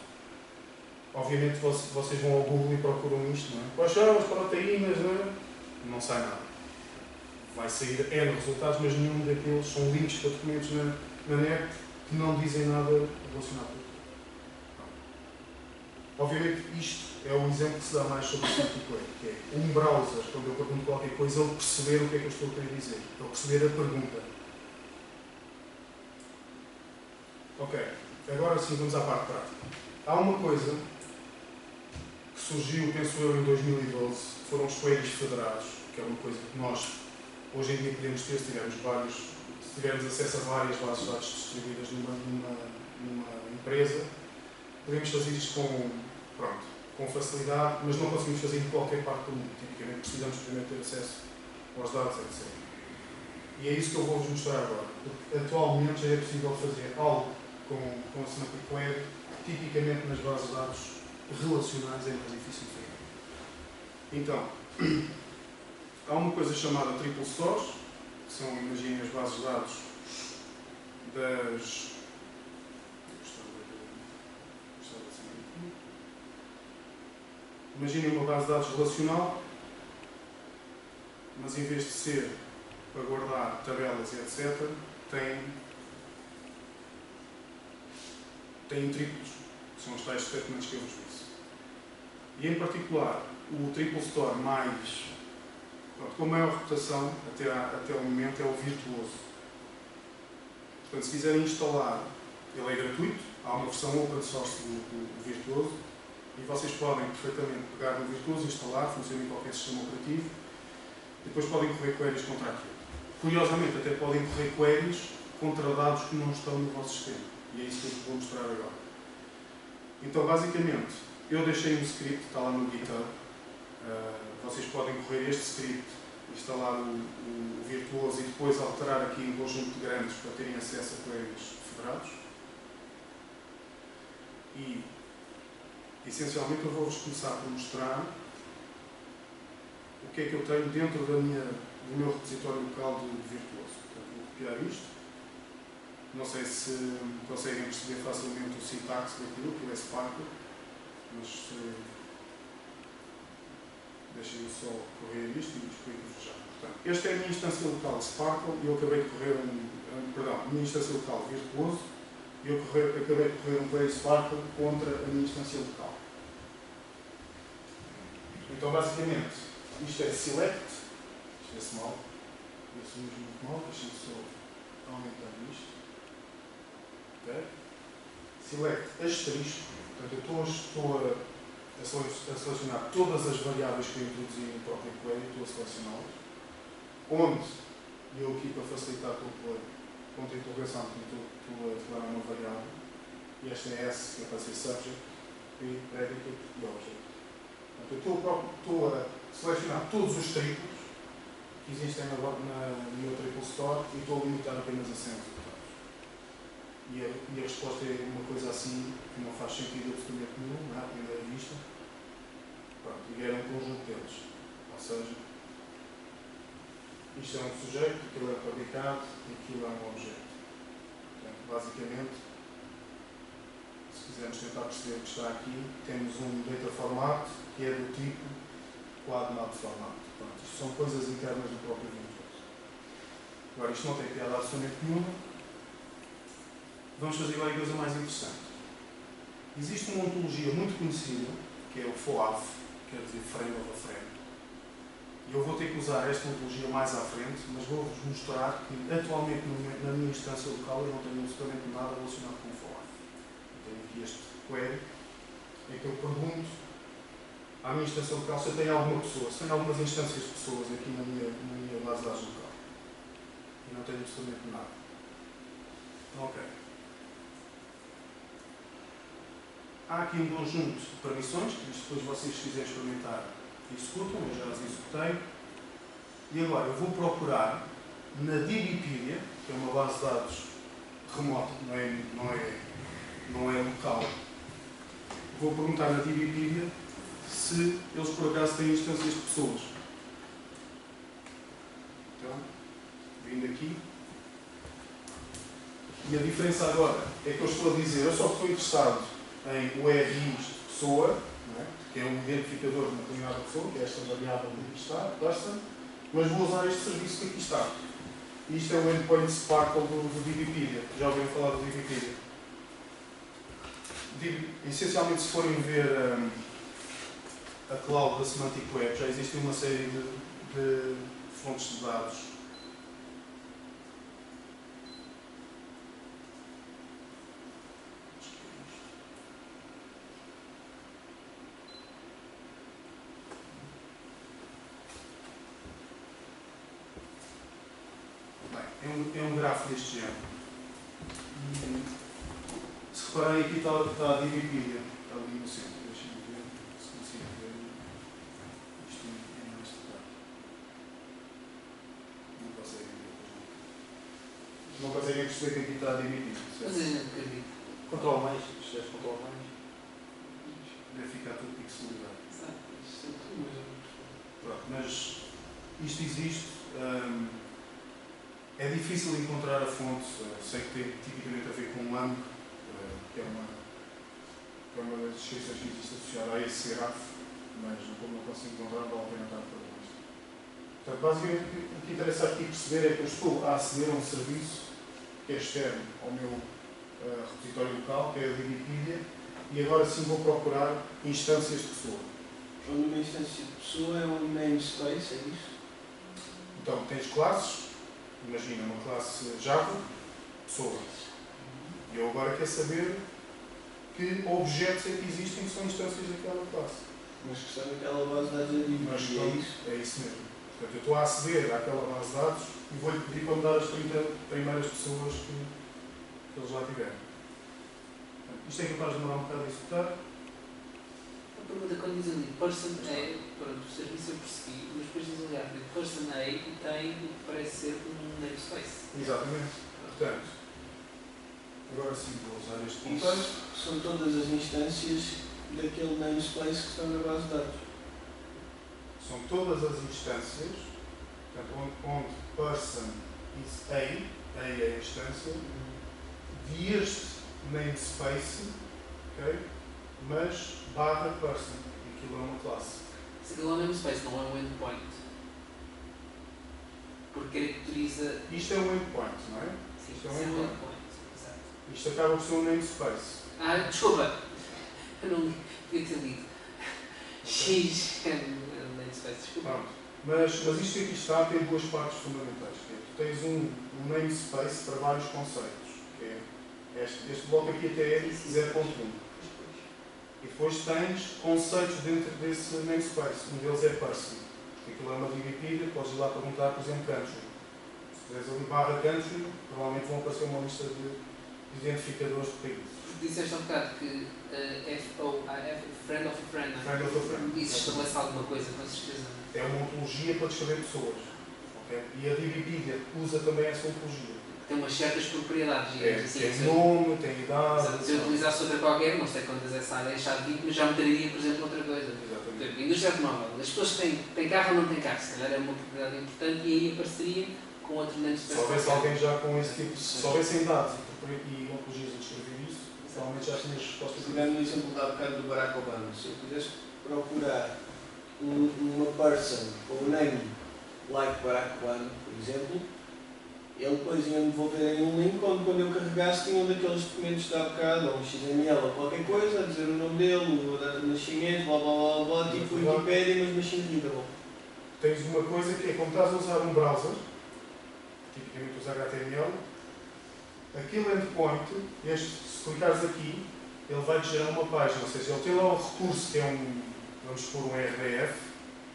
Obviamente vocês vão ao Google e procuram isto, não é? Quais são as proteínas? Não sai nada. vai sair N resultados, mas nenhum daqueles são links para documentos na net que não dizem nada relacionado com aquilo. Obviamente, isto é o exemplo que se dá mais sobre o Semantic Web, que é um browser, quando eu pergunto qualquer coisa, ele perceber o que é que eu estou a querer dizer, ele perceber a pergunta. Ok, agora sim vamos à parte prática. Há uma coisa que surgiu, penso eu, em 2012, que foram os queries federados, que é uma coisa que nós, hoje em dia, podemos ter se tivermos acesso a várias bases de dados distribuídas numa empresa. Podemos fazer isto com facilidade, mas não conseguimos fazer em qualquer parte do mundo. Tipicamente precisamos primeiro ter acesso aos dados, etc. E é isso que eu vou-vos mostrar agora. Porque atualmente já é possível fazer algo com a Semantic Web, tipicamente nas bases de dados relacionais é mais difícil de fazer. Então, há uma coisa chamada Triple Stores, que são, imaginem, as bases de dados das... Imaginem uma base de dados relacional, mas em vez de ser para guardar tabelas e etc., tem triplos, que são os tais statements que eu vos disse. E em particular, o Triple Store com maior reputação até o momento é o Virtuoso. Portanto, se quiserem instalar, ele é gratuito, há uma versão open source do Virtuoso, e vocês podem perfeitamente pegar no Virtuoso, instalar, funciona em qualquer sistema operativo, e depois podem correr queries contra aquilo. Curiosamente, até podem correr queries contra dados que não estão no vosso sistema. E é isso que eu vos vou mostrar agora. Então, basicamente, eu deixei um script, está lá no GitHub. Vocês podem correr este script, instalar o Virtuoso e depois alterar aqui um conjunto de grandes para terem acesso a queries federados. E, essencialmente, eu vou-vos começar por mostrar o que é que eu tenho dentro do meu repositório local de Virtuoso. Portanto, vou copiar isto. Não sei se conseguem perceber facilmente o sintaxe daquilo, que é Sparkle, mas deixem-me só correr isto e explico-vos já. Portanto, esta é a minha instância local Sparkle e eu acabei de correr a minha instância local Virtuoso e eu acabei de correr um query Sparkle contra a minha instância local. Então, basicamente, isto é select, isto é small, isso mesmo muito mal, deixem-me só aumentar isto. Okay. Select asterisco, portanto eu estou a selecionar todas as variáveis que eu introduzi no próprio query, estou a selecioná-las. Onde eu aqui para facilitar o play, ponto de interrogação, estou a declarar uma variável, e esta é S, que é para ser subject, e predicate e object. Portanto, eu estou a selecionar todos os triplos que existem no meu Triple Store e estou a limitar apenas a 100 resultados. E a resposta é uma coisa assim que não faz sentido absolutamente nenhum, à primeira vista. Pronto, e era um conjunto deles. Ou seja, isto é um sujeito, aquilo é predicado e aquilo é um objeto. Portanto, basicamente, se quisermos tentar perceber o que está aqui, temos um data format que é do tipo quad map format. Pronto, isto são coisas internas do próprio Virtuoso. Agora, isto não tem piada absolutamente nenhuma. Vamos fazer agora a coisa mais interessante. Existe uma ontologia muito conhecida, que é o FOAF, quer dizer Frame of a Frame. E eu vou ter que usar esta ontologia mais à frente, mas vou-vos mostrar que atualmente na minha instância local eu não tenho absolutamente nada relacionado com o FOAF. Eu tenho aqui este query, em que eu pergunto à minha instância local se eu tenho alguma pessoa, se tenho algumas instâncias de pessoas aqui na minha base de dados local. E não tenho absolutamente nada. Ok. Há aqui um conjunto de permissões, que depois vocês, se quiserem experimentar, executam, eu já as executei. E agora eu vou procurar na DBpedia, que é uma base de dados remota, não é local. Vou perguntar na DBpedia se eles por acaso têm instâncias de pessoas. Então, vindo aqui. E a diferença agora é que eu estou a dizer, eu só estou interessado em URIs de pessoa, não é? Que é um identificador de uma determinada pessoa, que é esta variável de está, basta, mas vou usar este serviço que aqui está. Isto é o endpoint Sparkle do DBpedia. Já ouviram falar do DBpedia? Essencialmente, se forem ver a cloud da Semantic Web, já existe uma série de fontes de dados. Bem, é um grafo deste género. Se repararem, aqui está a DBpedia, ali no centro. Deixem-me ver se consigo ver isto em mais detalhe. Não conseguem ver, pois não. Não conseguem perceber que aqui está a DBpedia. Mas a gente acredita. Control mais, se és control mais. Deve ficar tudo pixelizado. Exato. Isto é tudo, mas eu não percebo. Pronto, mas isto existe. É difícil encontrar a fonte. Sei que tem tipicamente a ver com o AMP, que é uma das descrições que existe associada a esse grafo, mas como não consigo encontrar, vale a pena estar para isto. Portanto, basicamente, o que interessa aqui perceber é que eu estou a aceder a um serviço que é externo ao meu repositório local, que é a DBpedia, e agora sim vou procurar instâncias de pessoa. Onde uma instância de pessoa é um namespace, é isso? Então, tens classes, imagina uma classe Java, pessoa. E eu agora quero saber que objetos é que existem que são instâncias daquela classe. Mas que está naquela base de dados da DB, Mas é isso? é isso mesmo. Portanto, eu estou a aceder àquela base de dados e vou-lhe pedir para me dar as 30 primeiras pessoas que eles lá tiveram. Portanto, isto é capaz de demorar um bocado a executar. A pergunta quando diz ali, person A, pronto, o serviço eu percebi, mas depois diz ali à frente, person A e tem o que parece ser um namespace. Exatamente. Portanto, agora sim vou usar este contexto. Isso são todas as instâncias daquele namespace que estão na base de dados. São todas as instâncias, portanto, onde person is A é a instância, de este namespace, okay? Mas barra person, aquilo é uma classe. Se aquilo é um namespace, não é um endpoint. Porque caracteriza. Isto é um endpoint, não é? Sim, Isto é isso um é um endpoint. endpoint. Exato. Isto acaba por ser um namespace. Ah, desculpa! Eu não devia ter lido. X é um namespace, desculpa. Pronto. Mas isto que aqui está tem duas partes fundamentais. Que é, tu tens um namespace para vários conceitos. Que é este bloco aqui até é 0.1. E depois tens conceitos dentro desse namespace. Um deles é person. Aquilo é uma DBpedia, podes ir lá perguntar, por exemplo, country. Se fizeres ali barra country, provavelmente vão aparecer uma lista de identificadores de países. Disseste há um bocado que FOIF, friend of a friend, não é? Friend of a friend. Isso estabelece alguma coisa, com certeza. É uma ontologia para descrever pessoas. Okay? E a DBpedia usa também essa ontologia. Tem umas certas propriedades, digamos assim. Tem Se eu- nome, tem idade. Se eu utilizasse outra qualquer, não sei quantas essa área é chave 20, mas já me traria, por exemplo, outra coisa. Por Exatamente. exemplo, indústria automóvel. As pessoas que têm carro ou não têm carro, se calhar é uma propriedade importante e aí apareceria com outro namespace. Se houvesse alguém já com esse tipo, se houvessem dados e ontologias a descrever isso, provavelmente já tinhas respostas. Pegando no exemplo da bocado do Barack Obama, se eu quisesse procurar uma person com o name like Barack Obama, por exemplo, ele depois ia me devolver em um link onde quando eu carregasse tinha um daqueles documentos da bocado, ou um XML ou qualquer coisa, a dizer o nome dele, a data de nascimento, blá blá blá blá, tipo Wikipedia, mas machine readable. Tens uma coisa que é, como estás a usar um browser, tipicamente usar HTML, aquele endpoint, se clicares aqui, ele vai-te gerar uma página, ou seja, ele tem lá um recurso que é vamos pôr um RDF,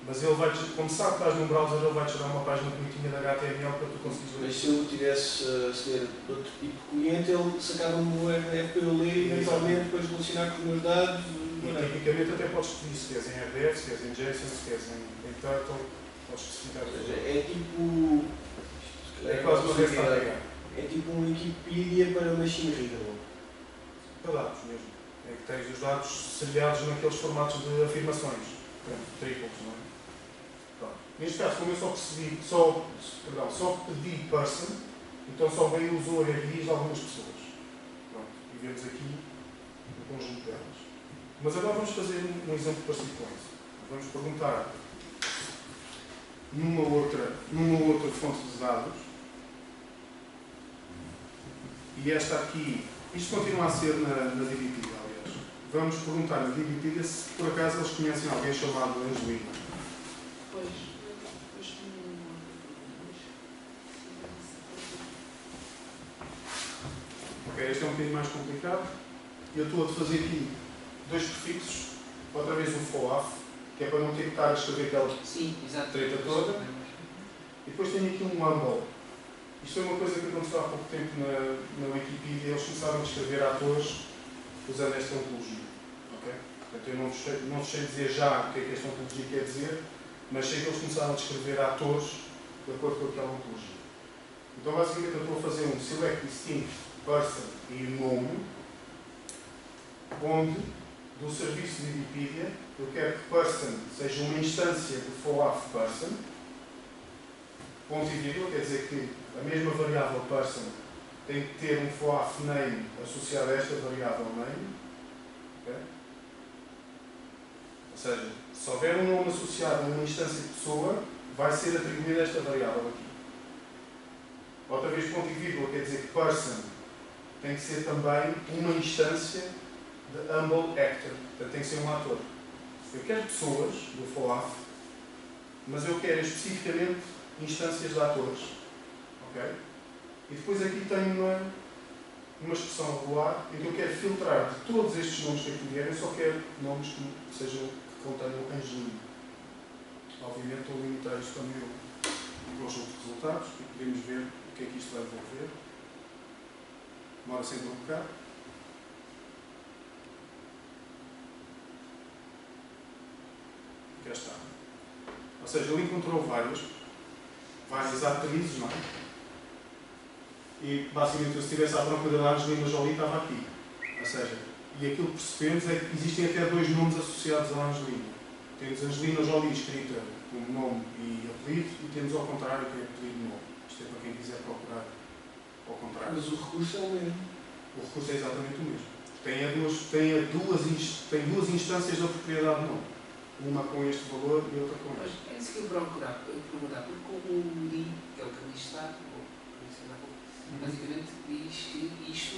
mas ele vai, como sabe que estás num browser, ele vai-te gerar uma página bonitinha de HTML para tu conseguires ler. Mas se eu tivesse a aceder de outro tipo de cliente, ele sacava-me o RDF para eu ler e eventualmente depois relacionar com os meus dados. E tipicamente até podes pedir se queres em RDF, se queres em JSON, se queres em Turtle, podes especificar. Ou seja, é tipo. É quase uma resta a pegar. É tipo um Wikipedia para machine readable. Para dados mesmo. É que tens os dados seriados naqueles formatos de afirmações. Portanto, triples, não é? Pronto. Neste caso, como eu só pedi person, então só veio os URLs de algumas pessoas. Pronto. E vemos aqui um conjunto delas. Mas agora vamos fazer um exemplo parecido com isso. Vamos perguntar numa outra fonte de dados. E esta aqui, isto continua a ser na Divipedia, aliás. Vamos perguntar na Divipedia se por acaso eles conhecem alguém chamado Angelina. Pois. Ok, este é um bocadinho mais complicado. Eu estou a fazer aqui dois prefixos, outra vez um FOAF, que é para não ter que estar a escrever aquela Sim, exato. treta toda. E depois tenho aqui um Humble. Isto é uma coisa que aconteceu há pouco tempo na Wikipedia. Eles começaram a escrever atores usando esta ontologia. Okay? Portanto, eu não vos sei dizer já o que é que esta ontologia quer dizer, mas sei que eles começaram a descrever atores de acordo com aquela ontologia. Então, basicamente, eu estou a fazer um select distinct person e nome, onde, do serviço de Wikipedia, eu quero que person seja uma instância de FOAF person, ponto e vírgula, quer dizer que a mesma variável person tem que ter um FOAF name associado a esta variável name. Okay? Ou seja, se houver um nome associado a uma instância de pessoa, vai ser atribuída esta variável aqui. Outra vez, ponto e vírgula, quer dizer que person tem que ser também uma instância de humble actor. Portanto, tem que ser um ator. Eu quero pessoas do FOAF, mas eu quero especificamente instâncias de atores. Okay? E depois aqui tenho uma expressão regular em que eu quero filtrar de todos estes nomes que aqui vierem, eu só quero nomes que contenham Angelina. Obviamente estou a limitar isto ao meu conjunto de resultados e podemos ver o que é que isto vai devolver. Demora sempre um bocado. Já está. Ou seja, ele encontrou várias atrizes, não é? E basicamente, se estivesse à procura da Angelina Jolie, estava aqui. Ou seja, e aquilo que percebemos é que existem até dois nomes associados à Angelina. Temos Angelina Jolie escrita como nome e apelido, e temos ao contrário, que é apelido e nome. Isto é para quem quiser procurar ao contrário. Mas o recurso é o mesmo. O recurso é exatamente o mesmo. Tem duas instâncias da propriedade de nome. Uma com este valor e outra com este. É isso que eu perguntar, porque o Li, que é o que ali está, basicamente diz que isto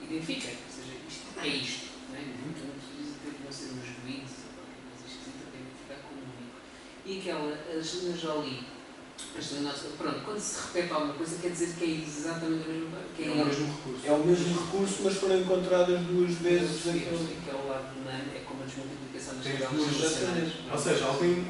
identifica, ou seja, isto é isto. Não é? Então não precisa ter que não ser uns juízes ou qualquer coisa esquisita para identificar como único. E aquela Angelina Jolie, pronto, quando se repete alguma coisa quer dizer que é exatamente a mesma coisa. É o mesmo recurso. É o mesmo recurso, mas foram encontradas duas vezes aquele. Que é o lado do NaN, é como a desmultiplicação das Tem tabelas duas relacionadas. Ou seja, alguém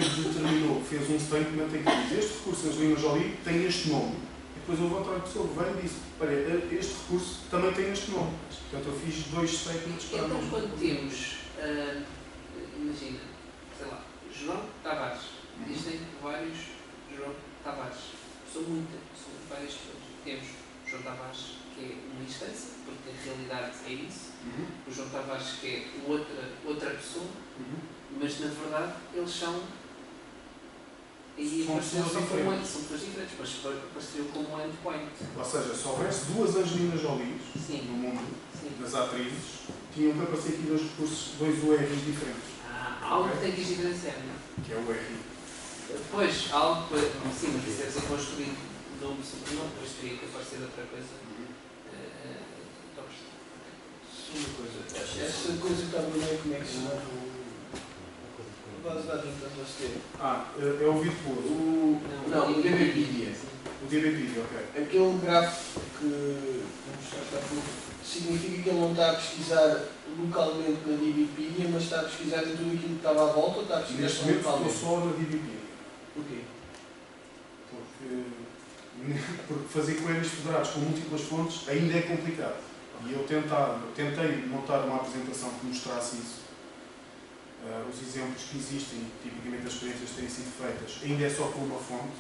determinou, fez um statement em que diz este recurso Angelina Jolie tem este nome. E depois houve outra pessoa que veio e disse, olha, este recurso também tem este nome. Portanto, eu fiz dois statements para Então, quando temos, imagina, sei lá, João Tavares, existem vários João Tavares. São várias pessoas. Temos João Tavares, que é uma instância, porque na realidade é isso. O João Tavares, que é outra pessoa, mas na verdade eles são. São pessoas diferentes, mas apareceu como um endpoint. Ou seja, se houvesse duas Angelinas Jolies no mundo, das atrizes, tinham que aparecer aqui dois recursos, dois URIs diferentes. Algo que tem que diferenciar, não é? Que é o URI. Depois, algo que. Sim, mas isso deve ser construído nome sobrenome, depois teria que aparecer outra coisa. Uma coisa. Essa coisa que está no meio, como é que se chama? A base de dados que estás a ter. É o virtuoso. Não, o DBpedia. O DBpedia, ok. Aquele gráfico que está significa que ele não está a pesquisar localmente na DBpedia, mas está a pesquisar em tudo aquilo que estava à volta, está a pesquisar Neste momento localmente. estou só na DBpedia. Porquê? Porque fazer queries federados com múltiplas fontes ainda é complicado. E eu tentei montar uma apresentação que mostrasse isso. Os exemplos que existem, tipicamente as experiências que têm sido feitas, ainda é só com uma fonte,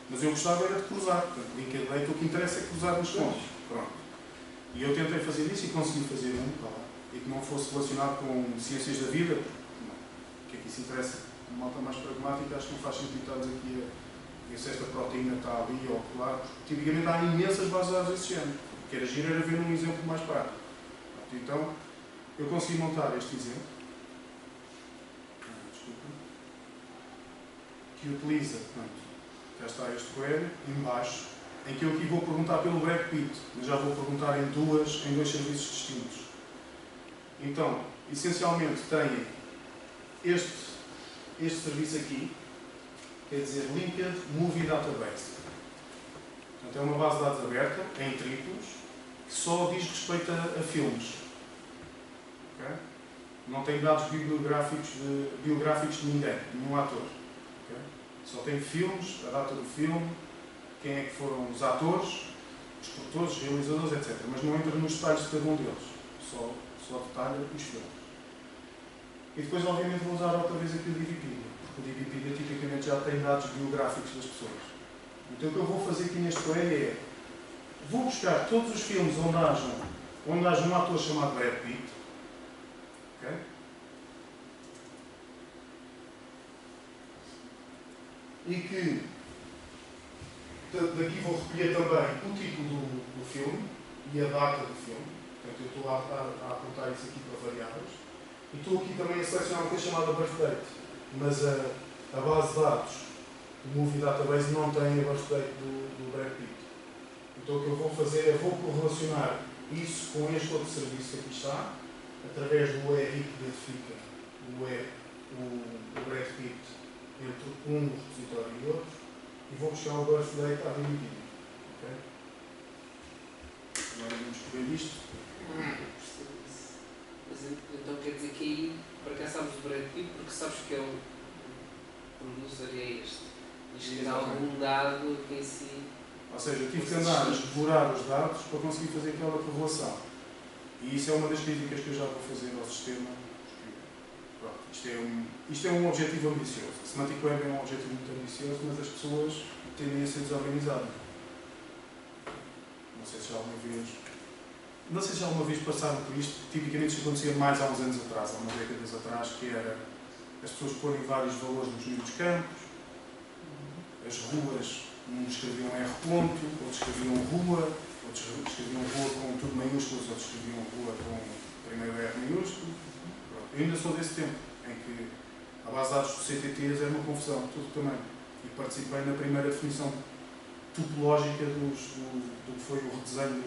mas eu gostava era de cruzar. Portanto, linked data, o que interessa é cruzar nas fontes. Pronto. E eu tentei fazer isso e consegui fazer e que não fosse relacionado com ciências da vida, porque é que isso interessa? Uma malta mais pragmática, acho que não faz sentido estarmos aqui a ver se esta proteína está ali ou lá, porque tipicamente há imensas bases de dados desse género. O que era giro era ver um exemplo mais prático. Então, eu consegui montar este exemplo. Desculpa. que utiliza, portanto, cá está este query, em baixo, em que eu aqui vou perguntar pelo Brad Pitt, mas já vou perguntar em dois serviços distintos. Então, essencialmente tem este serviço aqui, quer dizer Linked Movie Database. Portanto, é uma base de dados aberta, em triplos, que só diz respeito a filmes. Okay? Não tem dados biográficos de ninguém, de nenhum ator. Okay? Só tem filmes, a data do filme, quem é que foram os atores, os produtores, os realizadores, etc. Mas não entra nos detalhes de cada um deles. Só detalha os filmes. E depois, obviamente, vou usar outra vez aqui o Divipedia, porque o Divipedia tipicamente já tem dados biográficos das pessoas. Então o que eu vou fazer aqui neste query é, vou buscar todos os filmes onde haja um ator chamado Brad Pitt, okay? E que daqui vou recolher também o título do filme e a data do filme. Portanto, eu estou a apontar isso aqui para variáveis. E estou aqui também a selecionar uma coisa chamada birth date, mas a base de dados do Movie Database não tem a birth date do Brad Pitt. Então o que eu vou fazer é vou correlacionar isso com este outro serviço que aqui está, através do URI que identifica o Brad Pitt entre um repositório e outro, e vou buscar o birth date à Wikipedia. Okay? Agora vamos correr isto. Percebo isso. Mas então quer dizer que aí, para cá sabes do Brad Pitt, porque sabes que é o producer é este. Isto tem algum dado que em si. Ou seja, eu tive que andar a explorar os dados para conseguir fazer aquela correlação. E isso é uma das críticas que eu já vou fazer ao sistema. Pronto, isto é um objetivo ambicioso. A Semantic Web é um objetivo muito ambicioso, mas as pessoas tendem a ser desorganizadas. Não sei se já alguma vez passaram por isto. Tipicamente isto acontecia mais há uns anos atrás, há umas décadas atrás, que era as pessoas porem vários valores nos mesmos campos, as ruas, uns escreviam R ponto, outros escreviam rua, outros escreviam rua com tudo maiúsculos, outros escreviam rua com primeiro R maiúsculo. Pronto. Eu ainda sou desse tempo, em que a base de dados do CTTs era uma confusão, tudo também. E participei na primeira definição topológica do que foi o redesenho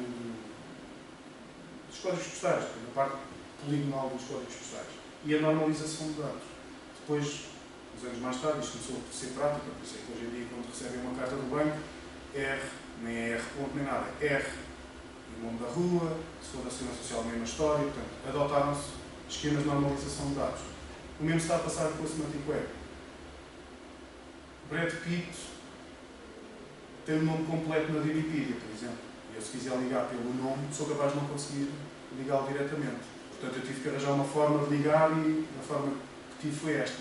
dos códigos postais, da parte poligonal dos códigos postais. E a normalização de dados. Depois, uns anos mais tarde, isto começou a ser prática, por isso é que hoje em dia, quando recebem uma carta do banco, R, nem é R ponto nem nada, R, o nome da rua, se for da Segurança Social, a mesma história, portanto, adotaram-se esquemas de normalização de dados. O mesmo está a passar com a Semantic Web. Brad Pitt tem o nome completo na Wikipedia, por exemplo. E eu, se quiser ligar pelo nome, sou capaz de não conseguir ligá-lo diretamente. Portanto, eu tive que arranjar uma forma de ligar e a forma que tive foi esta.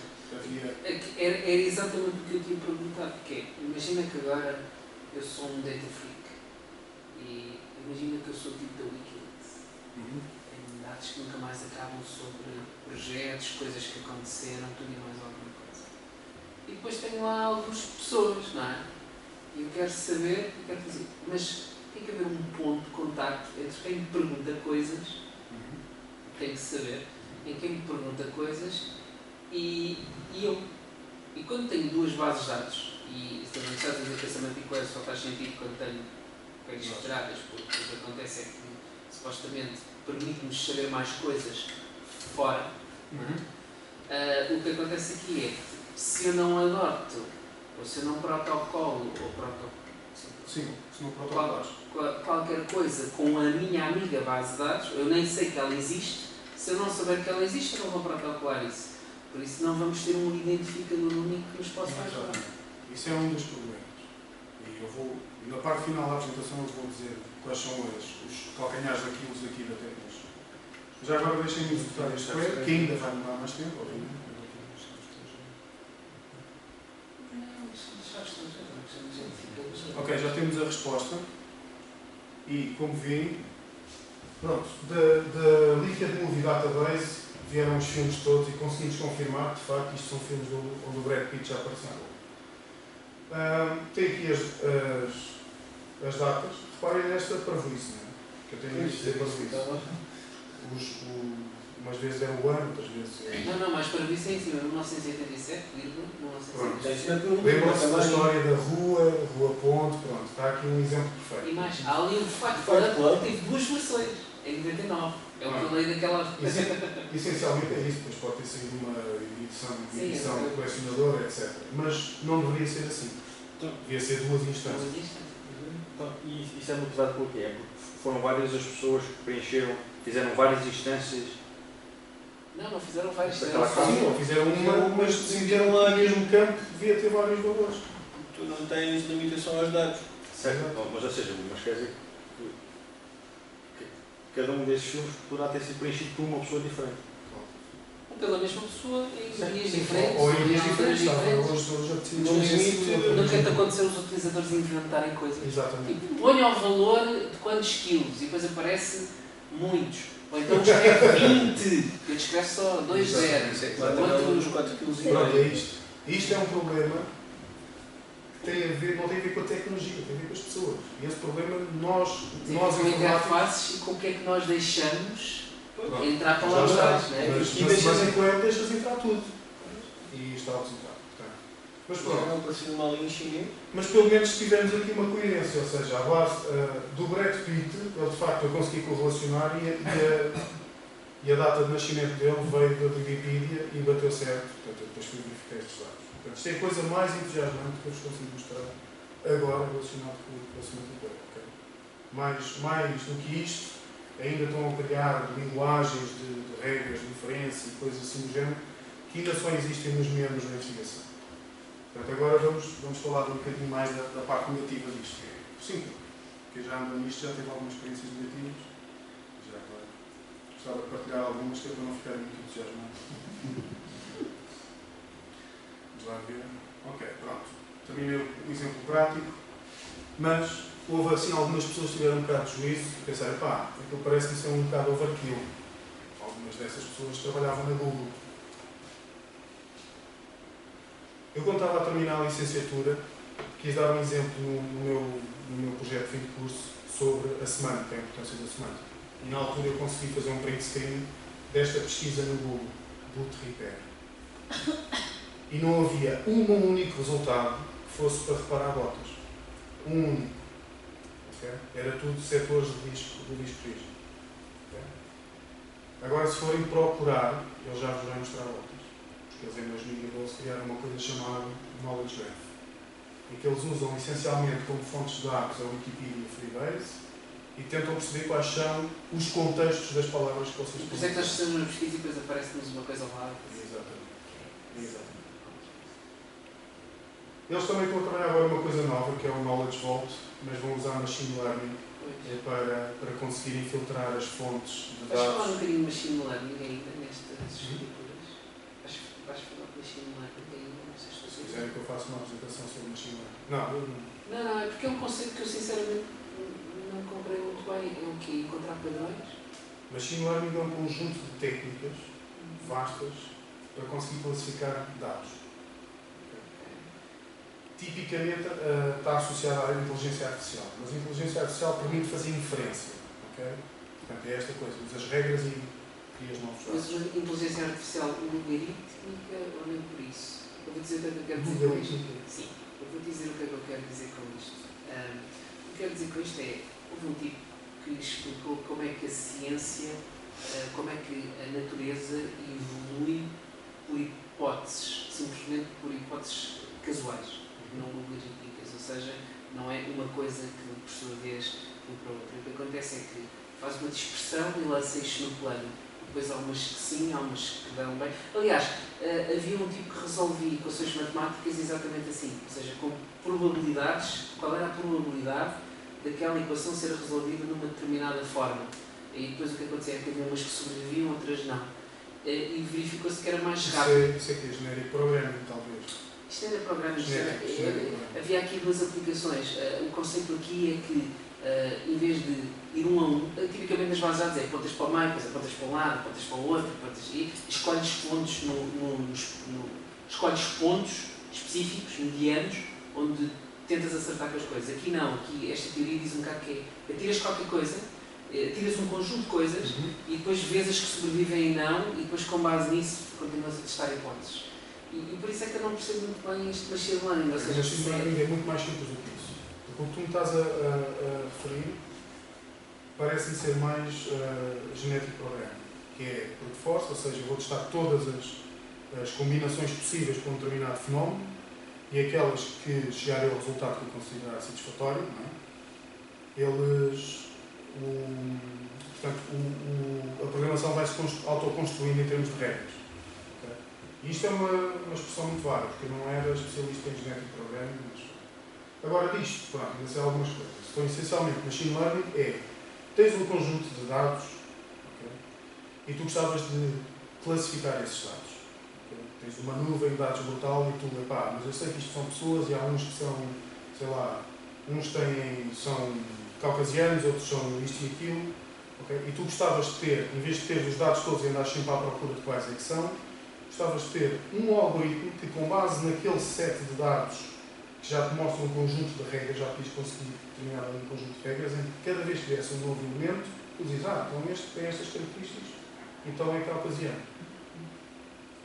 Era exatamente o que eu tinha perguntado, porque é, imagina que agora eu sou um data freak e imagina que eu sou tipo da Wikileaks. Tenho dados que nunca mais acabam sobre projetos, coisas que aconteceram, tudo e mais alguma coisa. E depois tenho lá algumas pessoas, não é? E eu quero saber, eu quero dizer, mas tem que haver um ponto de contacto entre quem me pergunta coisas, tem que saber, em quem me pergunta coisas e eu. E quando tenho duas bases de dados, e também estás a dizer que a Semantic Web só faz sentido quando tenho coisas esperadas, porque o que acontece é que supostamente permite-nos saber mais coisas fora. O que acontece aqui é que se eu não adoto, ou se eu não protocolo, Sim, se não protocolares. qualquer coisa com a minha amiga base de dados, eu nem sei que ela existe. Se eu não souber que ela existe, eu não vou protocolar isso. Por isso não vamos ter um identificador único que nos possa ajudar. Isso é um dos problemas. E eu vou, na parte final da apresentação, eu vou dizer quais são os calcanhares daquilo aqui da tecnologia. Já agora deixem-me executar este web, que ainda vai demorar mais tempo, obviamente. Ok, já temos a resposta. E, como veem, pronto, da Linked Movie Database vieram os filmes todos e conseguimos confirmar que, de facto, isto são filmes onde o Brad Pitt já apareceu. Tem aqui as datas. Reparem nesta parvoíce, não é? Que eu tenho a dizer parvoíce. umas vezes é o ano, outras vezes é... Não, mais para isso é em cima, 1987, Pronto. 1987. Lembram-se da história da Rua Ponte, pronto, está aqui um exemplo perfeito. E mais, há ali o Fight Fight Club Club. que teve duas versões, em 99. É o que eu leio daquela... Essencialmente é isso, depois pode ter sido uma edição Sim, de colecionador, etc. Mas não deveria ser assim. Então, Devia ser duas instâncias. então, e isso é motivado por quê? É porque foram várias as pessoas que preencheram, fizeram várias instâncias. Não fizeram várias. Daquela Fizeram Sim, ou fizeram uma, mas decidiram lá no mesmo campo que devia ter vários valores. Tu não tens limitação aos dados. Certo? Mas, ou seja, mas quer dizer que cada um desses filmes poderá ter sido preenchido por uma pessoa diferente. pela mesma pessoa em Sim, dias sim, diferentes. Ou em dias alturas diferentes. Hoje No limite, Nunca te aconteceu os utilizadores inventarem coisas. Exatamente. Tipo, ponha o valor de quantos quilos e depois aparece muitos. Ou então escreve 20, eu escrevo só 2 zeros. Isso é claro, também uns 4 kg. Pronto, é isto. Isto é um problema que tem a ver, não tem a ver com a tecnologia, tem a ver com as pessoas. E esse problema nós Com informáticos... interfaces e com o que é que nós deixamos Pronto. entrar para Já lá está. atrás, não é? Mas E na deixas- semana web deixas entrar tudo. E está autocentrado. Mas pronto. Não parecia uma linha chinesa. Mas pelo menos tivemos aqui uma coerência, ou seja, a base do Brad Pitt, ele de facto eu consegui correlacionar e a data de nascimento dele veio da Wikipedia e bateu certo, portanto eu depois fui verificar estes dados. Portanto, isto é a coisa mais entusiasmante que eu vos consigo mostrar agora relacionado com o Semantic Web. Okay? Mais do que isto, ainda estão a criar linguagens de regras de inferência e coisas assim do género que ainda só existem nos membros da investigação. Portanto, agora vamos falar um bocadinho mais da parte negativa disto. Sim, porque já ando nisto, já tive algumas experiências negativas. Já agora gostava de partilhar algumas que é para não ficar muito entusiasmado. Vamos lá ver. Ok, pronto. Terminei o exemplo prático, mas houve assim algumas pessoas que tiveram um bocado de juízo e pensaram, pá, aquilo parece-me ser um bocado overkill. Algumas dessas pessoas trabalhavam na Google. Eu, quando estava a terminar a licenciatura, quis dar um exemplo no meu projeto de fim de curso sobre a semântica, a importância da semântica. E na altura eu consegui fazer um print screen desta pesquisa no Google, Boot Repair. E não havia um único resultado que fosse para reparar botas. Um único. Okay? Era tudo setores do disco rígido. Okay? Agora, se forem procurar, eu já vos vou mostrar botas. Eles em 2012 criaram uma coisa chamada Knowledge Graph, em que eles usam essencialmente como fontes de dados a Wikipedia e a Freebase e tentam perceber quais são os contextos das palavras que vocês Por isso é que nós fazemos uma pesquisa e depois aparece-nos uma coisa lá. Exatamente. Eles também estão a trabalhar agora uma coisa nova, que é o Knowledge Vault, mas vão usar Machine Learning para conseguirem filtrar as fontes de Vais falar um dados. bocadinho de Machine Learning ainda nestas escrituras? Vais falar de Machine Learning ainda nestas Se coisas? quiserem que eu faça uma apresentação sobre Machine Learning. Não, eu não. Não, é porque é um conceito que eu sinceramente não comprei muito bem. É o quê? Encontrar padrões? Machine Learning é um conjunto de técnicas vastas para conseguir classificar dados. Tipicamente está associada à inteligência artificial, mas a inteligência artificial permite fazer inferência. Okay? Portanto, é esta coisa, usa as regras e cria os novos Mas dados. a inteligência artificial logarítmica ou nem por isso? Eu vou dizer o que é que eu quero dizer com isto. Sim, eu vou dizer o que é que eu quero dizer com isto. O que eu quero dizer com isto é, houve um tipo que explicou como é que a ciência, como é que a natureza evolui por hipóteses, simplesmente por hipóteses casuais, não logarítmicas, ou seja, não é uma coisa que, por sua vez, um para outra. O que acontece é que faz uma dispersão e lança isto no plano. Depois há umas que sim, há umas que dão bem. Aliás, havia um tipo que resolvia equações matemáticas exatamente assim, ou seja, com probabilidades, qual era a probabilidade daquela equação ser resolvida numa determinada forma. E depois o que acontecia é que havia umas que sobreviviam, outras não. E verificou-se que era mais rápido. Isso é que é genérico programming, talvez. Isto era programa, Genérico. havia aqui duas aplicações. O conceito aqui é que, em vez de ir um a um, tipicamente nas bases de dados é pontas para o meio, depois apontas para um lado, pontas para o outro, e escolhes pontos, escolhes pontos específicos, medianos, onde tentas acertar com as coisas. Aqui não, aqui esta teoria diz um bocado que é atiras qualquer coisa, tiras um conjunto de coisas e depois vês as que sobrevivem e não, e depois com base nisso continuas a testar hipóteses. E por isso é que eu não percebo muito bem isto de machine learning. Ou O seja, machine learning é muito mais simples do que isso. Porque o que tu me estás a referir parece-me ser mais genético programming, que é brute force, ou seja, vou testar todas as combinações possíveis para um determinado fenómeno e aquelas que chegarem ao resultado que eu considerar satisfatório, não é? A programação vai se autoconstruindo em termos de regras. Okay? E isto é uma expressão muito vaga, porque eu não era especialista em genético programming, mas agora disto, pronto, ainda sei algumas coisas. Então, essencialmente, machine learning é, tens um conjunto de dados, okay? E tu gostavas de classificar esses dados. Okay? Tens uma nuvem de dados brutal e tu, mas eu sei que isto são pessoas e há uns que são, sei lá, são caucasianos, outros são isto e aquilo, okay? E tu gostavas de ter, em vez de ter os dados todos e andares sempre à procura de quais é que são, gostavas de ter um algoritmo que, com base naquele set de dados que já te mostra um conjunto de regras, já te diz conseguir determinar um conjunto de regras, em que cada vez que tivesse um novo elemento, tu dizes, então este tem estas características, então é caucasiano.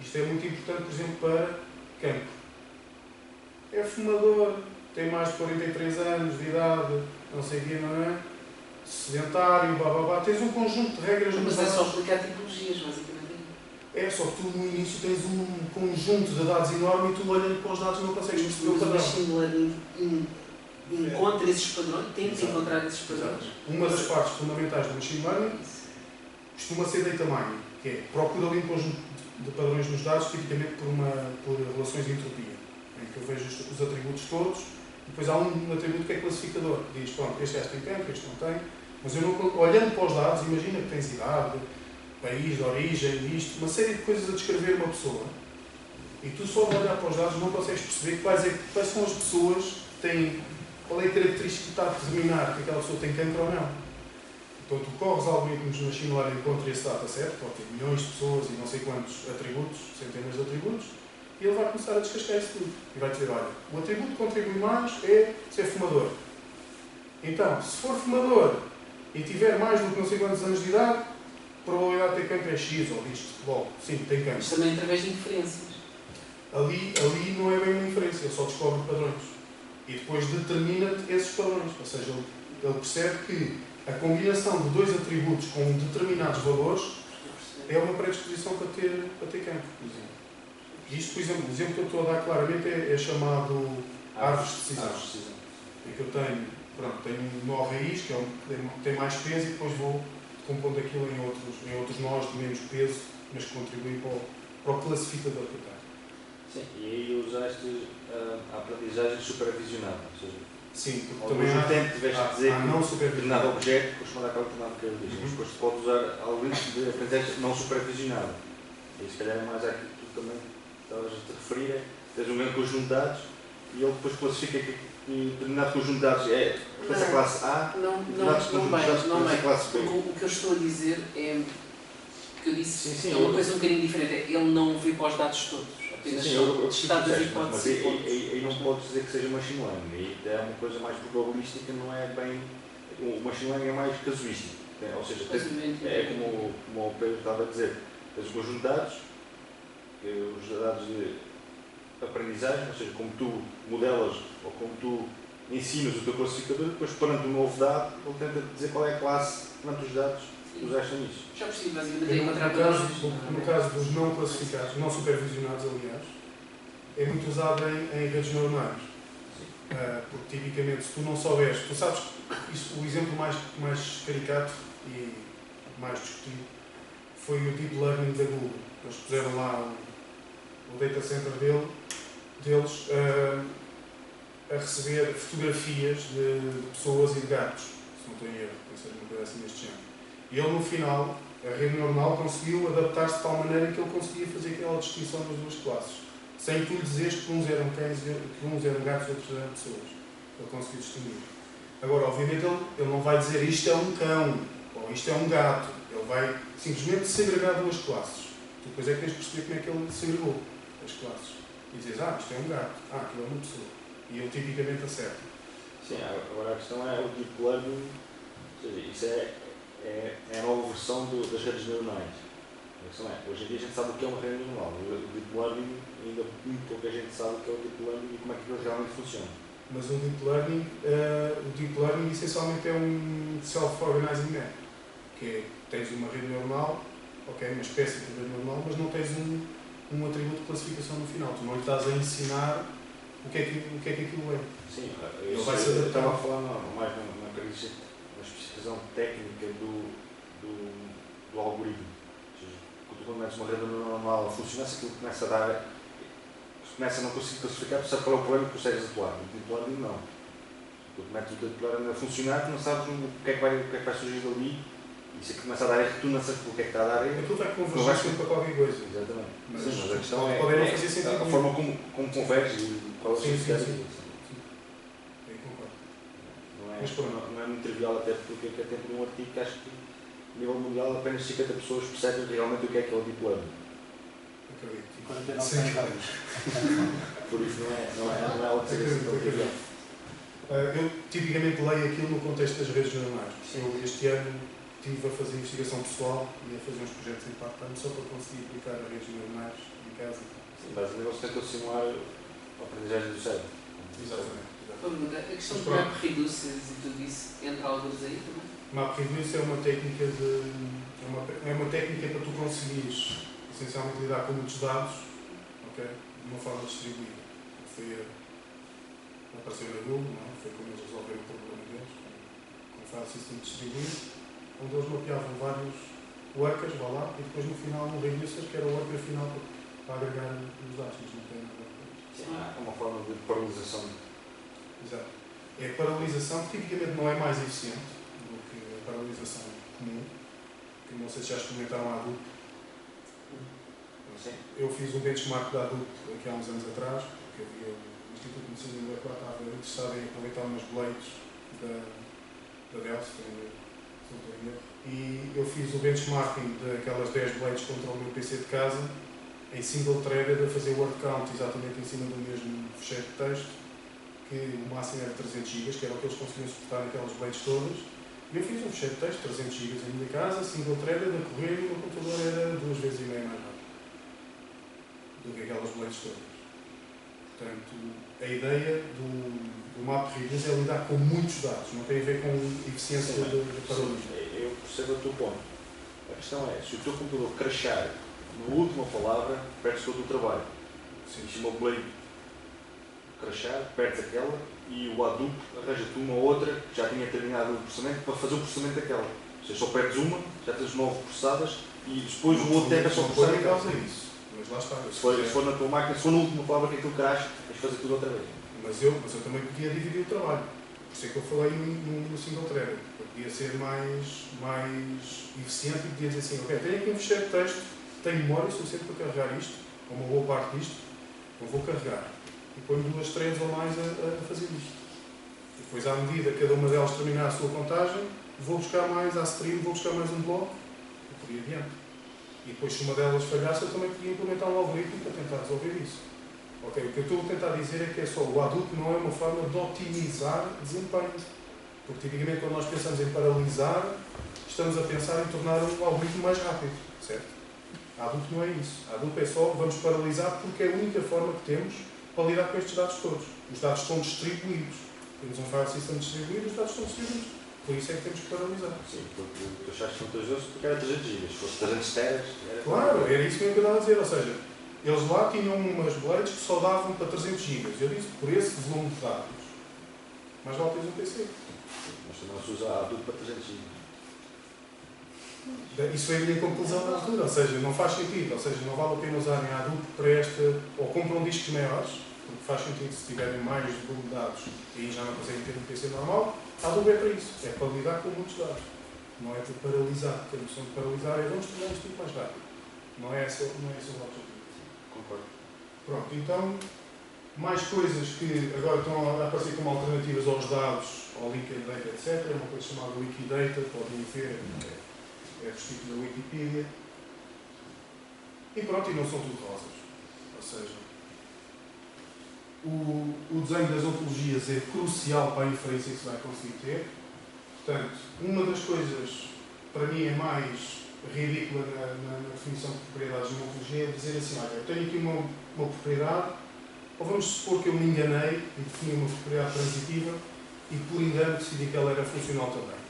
Isto é muito importante, por exemplo, para campo. É fumador, tem mais de 43 anos de idade, não sei o quê, não é? Sedentário, tens um conjunto de regras nos mas dados. é só aplicar tipologias, basicamente. É, só que tu no início tens um conjunto de dados enorme e tu olhando para os dados não consegues perceber o Mas o padrão. machine learning encontra esses padrões, tenta encontrar esses padrões. Uma das partes fundamentais do machine learning costuma ser data mining, que é procura ali um conjunto de padrões nos dados, tipicamente por relações de entropia, em que eu vejo os atributos todos, e depois há um atributo que é classificador, que diz, pronto, este tem tempo, este não tem, mas eu não, olhando para os dados, imagina que tens idade, país de origem, isto, uma série de coisas a descrever uma pessoa, e tu só de olhar para os dados não consegues perceber quais são as pessoas que têm, qual é a característica que está a determinar que aquela pessoa tem cancro ou não. Então tu corres algoritmos de machine learning contra esse dataset, pode ter milhões de pessoas e não sei quantos atributos, centenas de atributos, e ele vai começar a descascar isso tudo. E vai dizer, olha, o atributo que contribui mais é ser fumador. Então, se for fumador e tiver mais do que não sei quantos anos de idade, a probabilidade de ter cancro é X, ou diz logo, sim, tem cancro. Mas também através de inferências. Ali não é bem uma inferência, ele só descobre padrões. E depois determina-te esses padrões. Ou seja, ele percebe que a combinação de dois atributos com determinados valores é uma predisposição para ter cancro, por exemplo. Isto, por exemplo, o exemplo que eu estou a dar claramente é chamado árvores de decisão. Em que eu tenho um nó raiz, que tem mais peso, e depois vou compondo aquilo em outros nós de menos peso, mas que contribuem para o classificador que eu tenho. Sim, e aí usaste a aprendizagem supervisionada, ou seja, sim, porque ao também mesmo tempo tiveste de dizer não que determinado objeto corresponde àquela determinada característica, mas depois pode usar algoritmos de aprendizagem não supervisionada. E se calhar é mais àquilo que tu também estavas a te referir, tens um grande conjunto de dados e ele depois classifica que determinado conjunto de dados pertence à classe A, não bem, classe B. o que eu estou a dizer é que eu disse sim, é uma coisa um bocadinho diferente, ele não vê para os dados todos, apenas testados as hipóteses. Mas aí não podes dizer que seja machine learning, aí é uma coisa mais probabilística, não é bem. O machine learning é mais casuístico, ou seja, é como o Pedro estava a dizer, tens um conjunto de dados, os dados de aprendizagem, ou seja, como tu modelas ou como tu ensinas o teu classificador, depois perante um novo dado, ele tenta dizer qual é a classe perante os dados que usaste nisso. Já percebi, basicamente, no caso dos não classificados, não supervisionados, aliás, é muito usado em redes neuronais. Porque tipicamente, se tu não souberes, tu sabes, o exemplo mais caricato e mais discutido foi o Deep Learning da Google. Eles puseram lá o data center deles a receber fotografias de pessoas e de gatos, se não estou em erro, pensei numa coisa assim deste género. E ele, no final, a rede neuronal conseguiu adaptar-se de tal maneira que ele conseguia fazer aquela distinção das duas classes, sem tu lhe dizeres que uns eram cães, que uns eram gatos e outros eram pessoas. Ele conseguiu distinguir. Agora, obviamente, ele não vai dizer isto é um cão, ou isto é um gato. Ele vai simplesmente segregar duas classes. Tu depois é que tens de perceber como é que ele segregou as classes. E dizes, isto é um gato, aquilo é uma pessoa. E ele tipicamente acerta. Sim, agora a questão é o deep learning, ou seja, isso é é a nova versão das redes neuronais. A questão é, hoje em dia a gente sabe o que é uma rede neuronal. O Deep Learning, ainda muito pouca gente sabe o que é o Deep Learning e como é que ele realmente funciona. Mas o Deep Learning essencialmente é um self-organizing net, que é, tens uma rede neuronal, ok, uma espécie de rede neuronal, mas não tens um atributo de classificação no final. Tu não lhe estás a ensinar o que é que aquilo é. Sim, ele vai se adaptar. Estava a falar mais na especificação técnica do algoritmo. Ou seja, quando tu metes uma rede neuronal a funcionar, se aquilo começa a não conseguir classificar, tu sabes qual é o problema que consegues atuar. O Deep Learning não. Quando metes o Deep Learning a funcionar, tu não sabes o que é que vai surgir dali. E se começa a dar erro, tu não sabes o que é que está a dar erro. Aquilo vai convergir sempre para qualquer coisa. Exatamente. Mas a questão é a forma como converge e qual é o significado. Eu concordo. Não é muito trivial, até porque é tempo de um artigo que acho que a nível mundial apenas 50 pessoas percebem realmente o que é o Deep Learning. Acredito. E 49 anos. Por isso não é algo que seja tão trivial. Eu tipicamente leio aquilo no contexto das redes neuronais. Eu este ano estive a fazer investigação pessoal e a fazer uns projetos em part-time só para conseguir aplicar as redes neuronais em casa. Sim, basicamente eles tentam simular a aprendizagem do cérebro. Exatamente. Pergunta, a questão do MapReduces e tudo isso entra alguns aí também? MapReduce é uma técnica é uma técnica para tu conseguires essencialmente lidar com muitos dados, ok, de uma forma distribuída. Apareceu na Google, não é? Foi como eles resolveram o problema deles, com o file system distribuído, onde eles mapeavam vários workers, vá lá, e depois no final um reducer, que era o worker final para agregar os dados, mas não tem nada a ver. Sim, é uma forma de paralisação. Exato. É a paralisação que tipicamente não é mais eficiente do que a paralisação comum, que não sei se já experimentaram a Hadoop. Eu fiz um benchmark da Hadoop aqui há uns anos atrás, porque havia o Instituto de Medicina Molecular estava interessado em aproveitar umas blades da Delphi, e eu fiz o benchmarking daquelas 10 blades contra o meu PC de casa em single threaded a fazer word count exatamente em cima do mesmo fecheiro de texto, que o máximo era 300 GB, que era o que eles conseguiam suportar naquelas blades todas. E eu fiz um fecheiro de texto, 300 GB em minha casa, single threaded, a correr, e o meu computador era 2,5 vezes mais rápido do que aquelas blades todas. Portanto, a ideia do MapReduce é lidar com muitos dados, não tem a ver com eficiência de paralelismo. Eu percebo o teu ponto. A questão é, se o teu computador crashar na última palavra, perdes todo o trabalho. Se uma blade crashar, perdes aquela e o Hadoop arranja-te uma ou outra que já tinha terminado o processamento para fazer o processamento daquela. Ou seja, só perdes uma, já tens 9 processadas e depois o outro tenta só processar aquela. Mas lá está. Se for na tua máquina, se for na última palavra que aquilo crash, tens de fazer tudo outra vez. Mas eu também podia dividir o trabalho. Por isso é que eu falei no single thread. Eu podia ser mais eficiente e podia dizer assim, ok, tenho aqui um fecheiro de texto, tenho memória suficiente para carregar isto, ou uma boa parte disto, eu vou carregar. E ponho 2 threads ou mais a fazer isto. E depois, à medida que cada uma delas terminar a sua contagem, vou buscar mais à stream, vou buscar mais um bloco, e por aí adiante. E depois, se uma delas falhasse, eu também podia implementar um algoritmo para tentar resolver isso. Ok, o que eu estou a tentar dizer é que é só o Hadoop não é uma forma de otimizar desempenho. Porque, tipicamente, quando nós pensamos em paralisar, estamos a pensar em tornar o algoritmo mais rápido, certo? A Hadoop não é isso. A Hadoop é só, vamos paralisar porque é a única forma que temos para lidar com estes dados todos. Os dados estão distribuídos. Temos um file system distribuído, os dados estão distribuídos. Por isso é que temos que paralisar. Sim, porque tu achaste vantajoso porque era 300 GB. Se fosse 300 teras... Claro, era isso que eu estava a dizer. Ou seja, eles lá tinham umas blades que só davam para 300 GB. Eu disse, por esse volume de dados, mais vale teres um PC. Mas também não se usa a Hadoop para 300 GB. Isso foi a minha conclusão na altura. Ou seja, não faz sentido. Ou seja, não vale a pena usarem a Hadoop para esta... Ou compram discos maiores, porque faz sentido se tiverem mais volume de dados e aí já não conseguem ter um PC normal. A Hadoop é para isso. É para lidar com muitos dados. Não é para paralisar. Porque a noção de paralisar é vamos tornar isto tudo mais rápido. Não é esse o objetivo. Concordo. Pronto, então, mais coisas que agora estão a aparecer como alternativas aos dados, ao liquid data, etc. É uma coisa chamada Wikidata, podem ver, é vestido na Wikipedia. E pronto, e não são tudo rosas. Ou seja, o desenho das ontologias é crucial para a inferência que se vai conseguir ter. Portanto, uma das coisas para mim, é mais ridícula na definição de propriedades de uma ontologia é dizer assim, olha, eu tenho aqui uma propriedade, ou vamos supor que eu me enganei e defini uma propriedade transitiva e por engano decidi que ela era funcional também.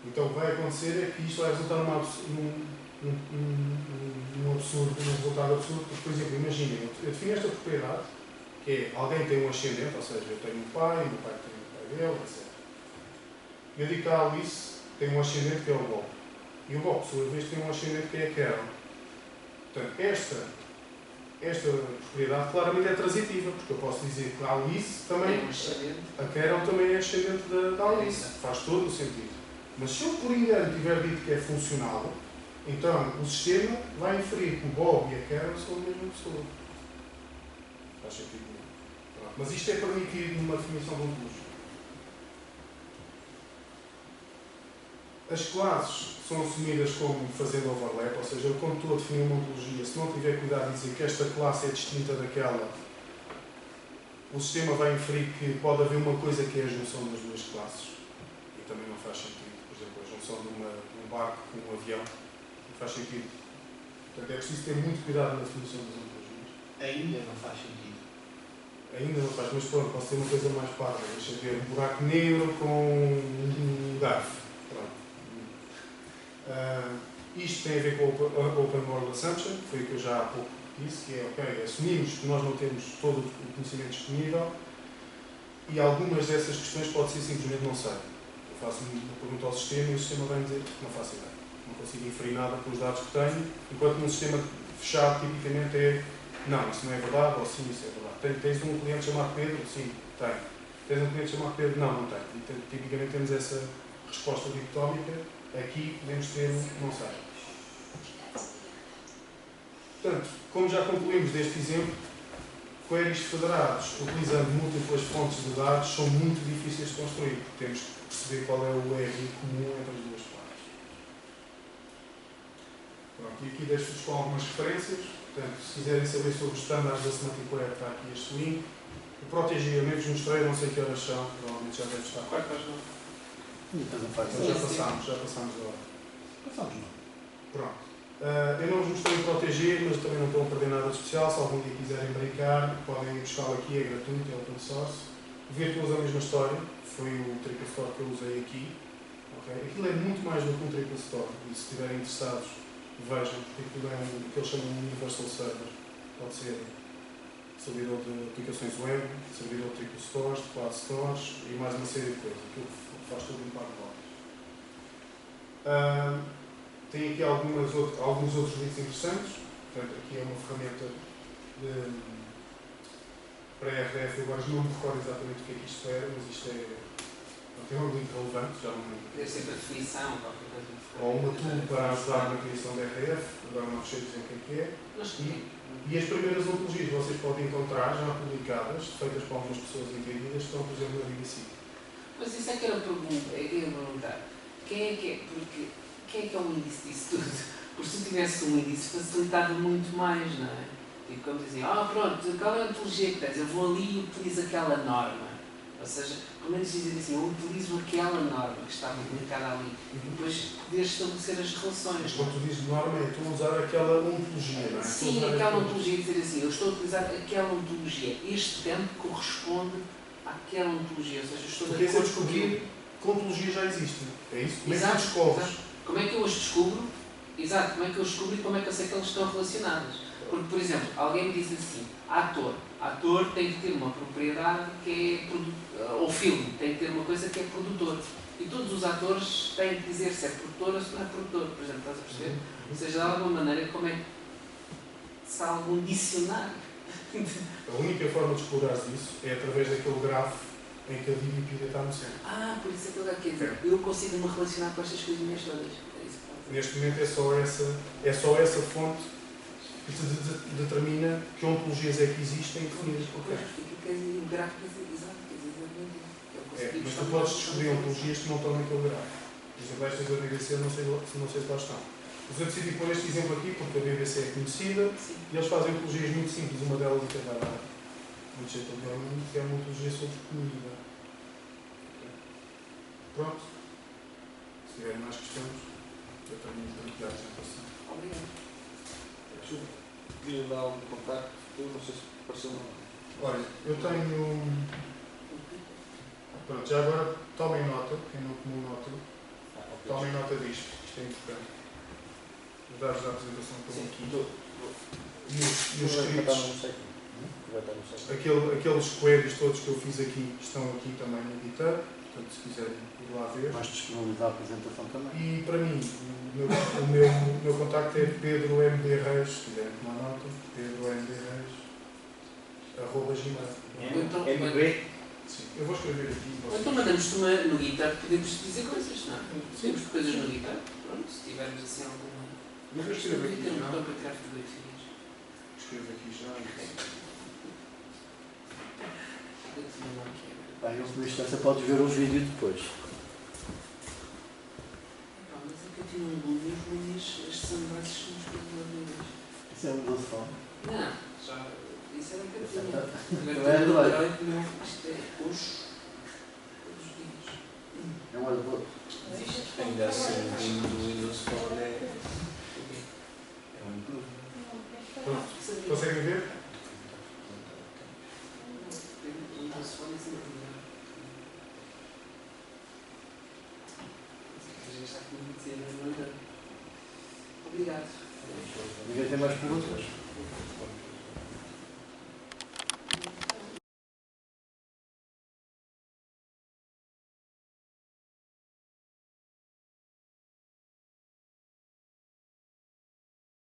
Então o que vai acontecer é que isto vai resultar num absurdo, num resultado absurdo, porque, por exemplo, imaginem, eu defino esta propriedade, que é alguém tem um ascendente, ou seja, eu tenho um pai, o meu pai tem um pai dele, etc. Eu digo que a Alice tem um ascendente que é o Bob. E o Bob, por sua vez, tem um ascendente que é a Carol. Portanto, esta propriedade claramente é transitiva, porque eu posso dizer que a Alice também, a Carol também é ascendente da Alice. Faz todo o sentido. Mas se eu por engano tiver dito que é funcional, então o sistema vai inferir que o Bob e a Carol são a mesma pessoa. Faz sentido. Pronto. Mas isto é permitido numa definição de ontologia. As classes são assumidas como fazendo overlap, ou seja, eu quando estou a definir uma ontologia, se não tiver cuidado de dizer que esta classe é distinta daquela, o sistema vai inferir que pode haver uma coisa que é a junção das duas classes. E também não faz sentido. Por exemplo, a junção de um barco com um avião não faz sentido. Portanto, é preciso ter muito cuidado na definição das ontologias. Ainda não faz sentido. Ainda não faz, mas pronto, posso ter uma coisa mais parva. Deixa eu ver, um buraco negro com um garfo. Isto tem a ver com o Open World Assumption, que foi o que eu já há pouco disse, que é, ok, assumimos que nós não temos todo o conhecimento disponível e algumas dessas questões pode ser simplesmente não sei. Eu faço uma pergunta ao sistema e o sistema vai me dizer que não faço ideia. Não consigo inferir nada com os dados que tenho, enquanto num sistema fechado, tipicamente, é não, isso não é verdade, ou sim, isso é verdade. Tens um cliente chamado Pedro? Sim, tenho. Tens um cliente chamado Pedro? Não, não tenho. E tipicamente temos essa resposta dicotómica. Aqui podemos ter não sei. Portanto, como já concluímos deste exemplo, queries federados utilizando múltiplas fontes de dados são muito difíceis de construir, porque temos que perceber qual é o RI comum entre as duas partes. Pronto, e aqui deixo-vos com algumas referências. Portanto, se quiserem saber sobre os estándares da Semantic Web, está aqui este link. O Protégé, eu nem vos mostrei, não sei que horas são, provavelmente já deve estar. Então já passámos da hora. Passámos não. Pronto. Eu não vos mostrei o Protégé, mas também não estou a perder nada de especial. Se algum dia quiserem brincar, podem buscá-lo aqui, é gratuito, é open source. Virtuos a mesma história, foi o Triple Store que eu usei aqui. Okay? Aquilo é muito mais do que um Triple Store, e se estiverem interessados, vejam, porque aquilo é o que eles chamam de Universal Server. Pode ser servidor de aplicações web, servidor de Triple Stores, de Cloud Stores e mais uma série de coisas. Aquilo faz tudo em par de voltas. Tem aqui alguns outros links interessantes. Portanto, aqui é uma ferramenta para a RDF. Eu agora não me recordo exatamente o que é que isto era, mas isto tem um link relevante, já não me lembro. Deve ser para definição, qualquer coisa. Ou uma tool para ajudar na criação da RDF, agora não sei dizer o que é. E as primeiras ontologias vocês podem encontrar já publicadas, feitas por algumas pessoas entendidas, que estão, por exemplo, na BBC. Mas isso é que era a pergunta, é que eu ia perguntar. Quem é que é o índice disso tudo? Porque se tivesse um índice facilitava muito mais, não é? Tipo, como dizia, pronto, qual é a ontologia que tens? Eu vou ali e utilizo aquela norma. Ou seja, pelo menos dizer assim, eu utilizo aquela norma que está publicada ali. E depois poder estabelecer as relações. Mas quando tu dizes norma, é tu usar aquela ontologia, não é? Sim, aquela ontologia, dizer assim, eu estou a utilizar aquela ontologia. Este campo corresponde àquela ontologia. Ou seja, eu estou a descobrir que ontologias já existem. É isso? Como é que tu descobres? Exato. Como é que eu as descubro? Exato, como é que eu descubro e como é que eu sei que elas estão relacionadas? Porque, por exemplo, alguém me diz assim, ator tem que ter uma propriedade que é ou filme, tem que ter uma coisa que é produtor. E todos os atores têm que dizer se é produtor ou se não é produtor, por exemplo, estás a perceber? Ou seja, de alguma maneira, como é se há algum dicionário. A única forma de explorar isso é através daquele grafo em que a dividida está no centro. Por isso é que eu quero dizer, eu consigo me relacionar com estas coisinhas todas. Neste momento é só essa fonte que te determina que ontologias é que existem e definidas por quem. O gráfico é exato, mas tu podes descobrir ontologias que não estão naquele gráfico. Por exemplo, estas da BBC, não sei se lá estão. Mas eu decidi pôr este exemplo aqui porque a BBC é conhecida. Sim. E eles fazem ontologias muito simples. Uma delas até vai dar muito jeito ao mundo, que é uma ontologia sobre comida. Pronto. Se tiverem mais questões, eu tenho que dar a apresentação. Obrigado. Queria dar um contacto, eu não sei se pareceu não. Olha, eu tenho. Pronto, já agora tomem nota, quem não tomou nota, tomem nota disto, isto é importante. Os dados da apresentação estão aqui. E os escritos, aqueles queries todos que eu fiz aqui estão aqui também no GitHub, portanto se quiserem ir lá ver. Vais disponibilizar a apresentação também. E para mim, o meu contacto é Pedro MD Reis, se quiserem tomar nota, pedromdreis@gmail. MB? Sim, eu vou escrever aqui. Então mandamos-te no GitHub, podemos dizer coisas, não é? Temos coisas no GitHub, pronto, se tivermos assim alguma. Mas eu escrevo aqui Temos já. para tirar fotografias. Escrevo aqui já. Em última instância podes ver o vídeo depois. Mas é que eu tinha um Google e os meus sandbags são as coisas horríveis. Isso é um doce. Não, já. Isso era que eu tinha. Não é verdade. Agora isto é coxo. Todos os dias. É um advogado. Ainda assim, o Windows Phone é um improvement. Pronto, conseguem ver? Obrigado. Ninguém tem mais perguntas?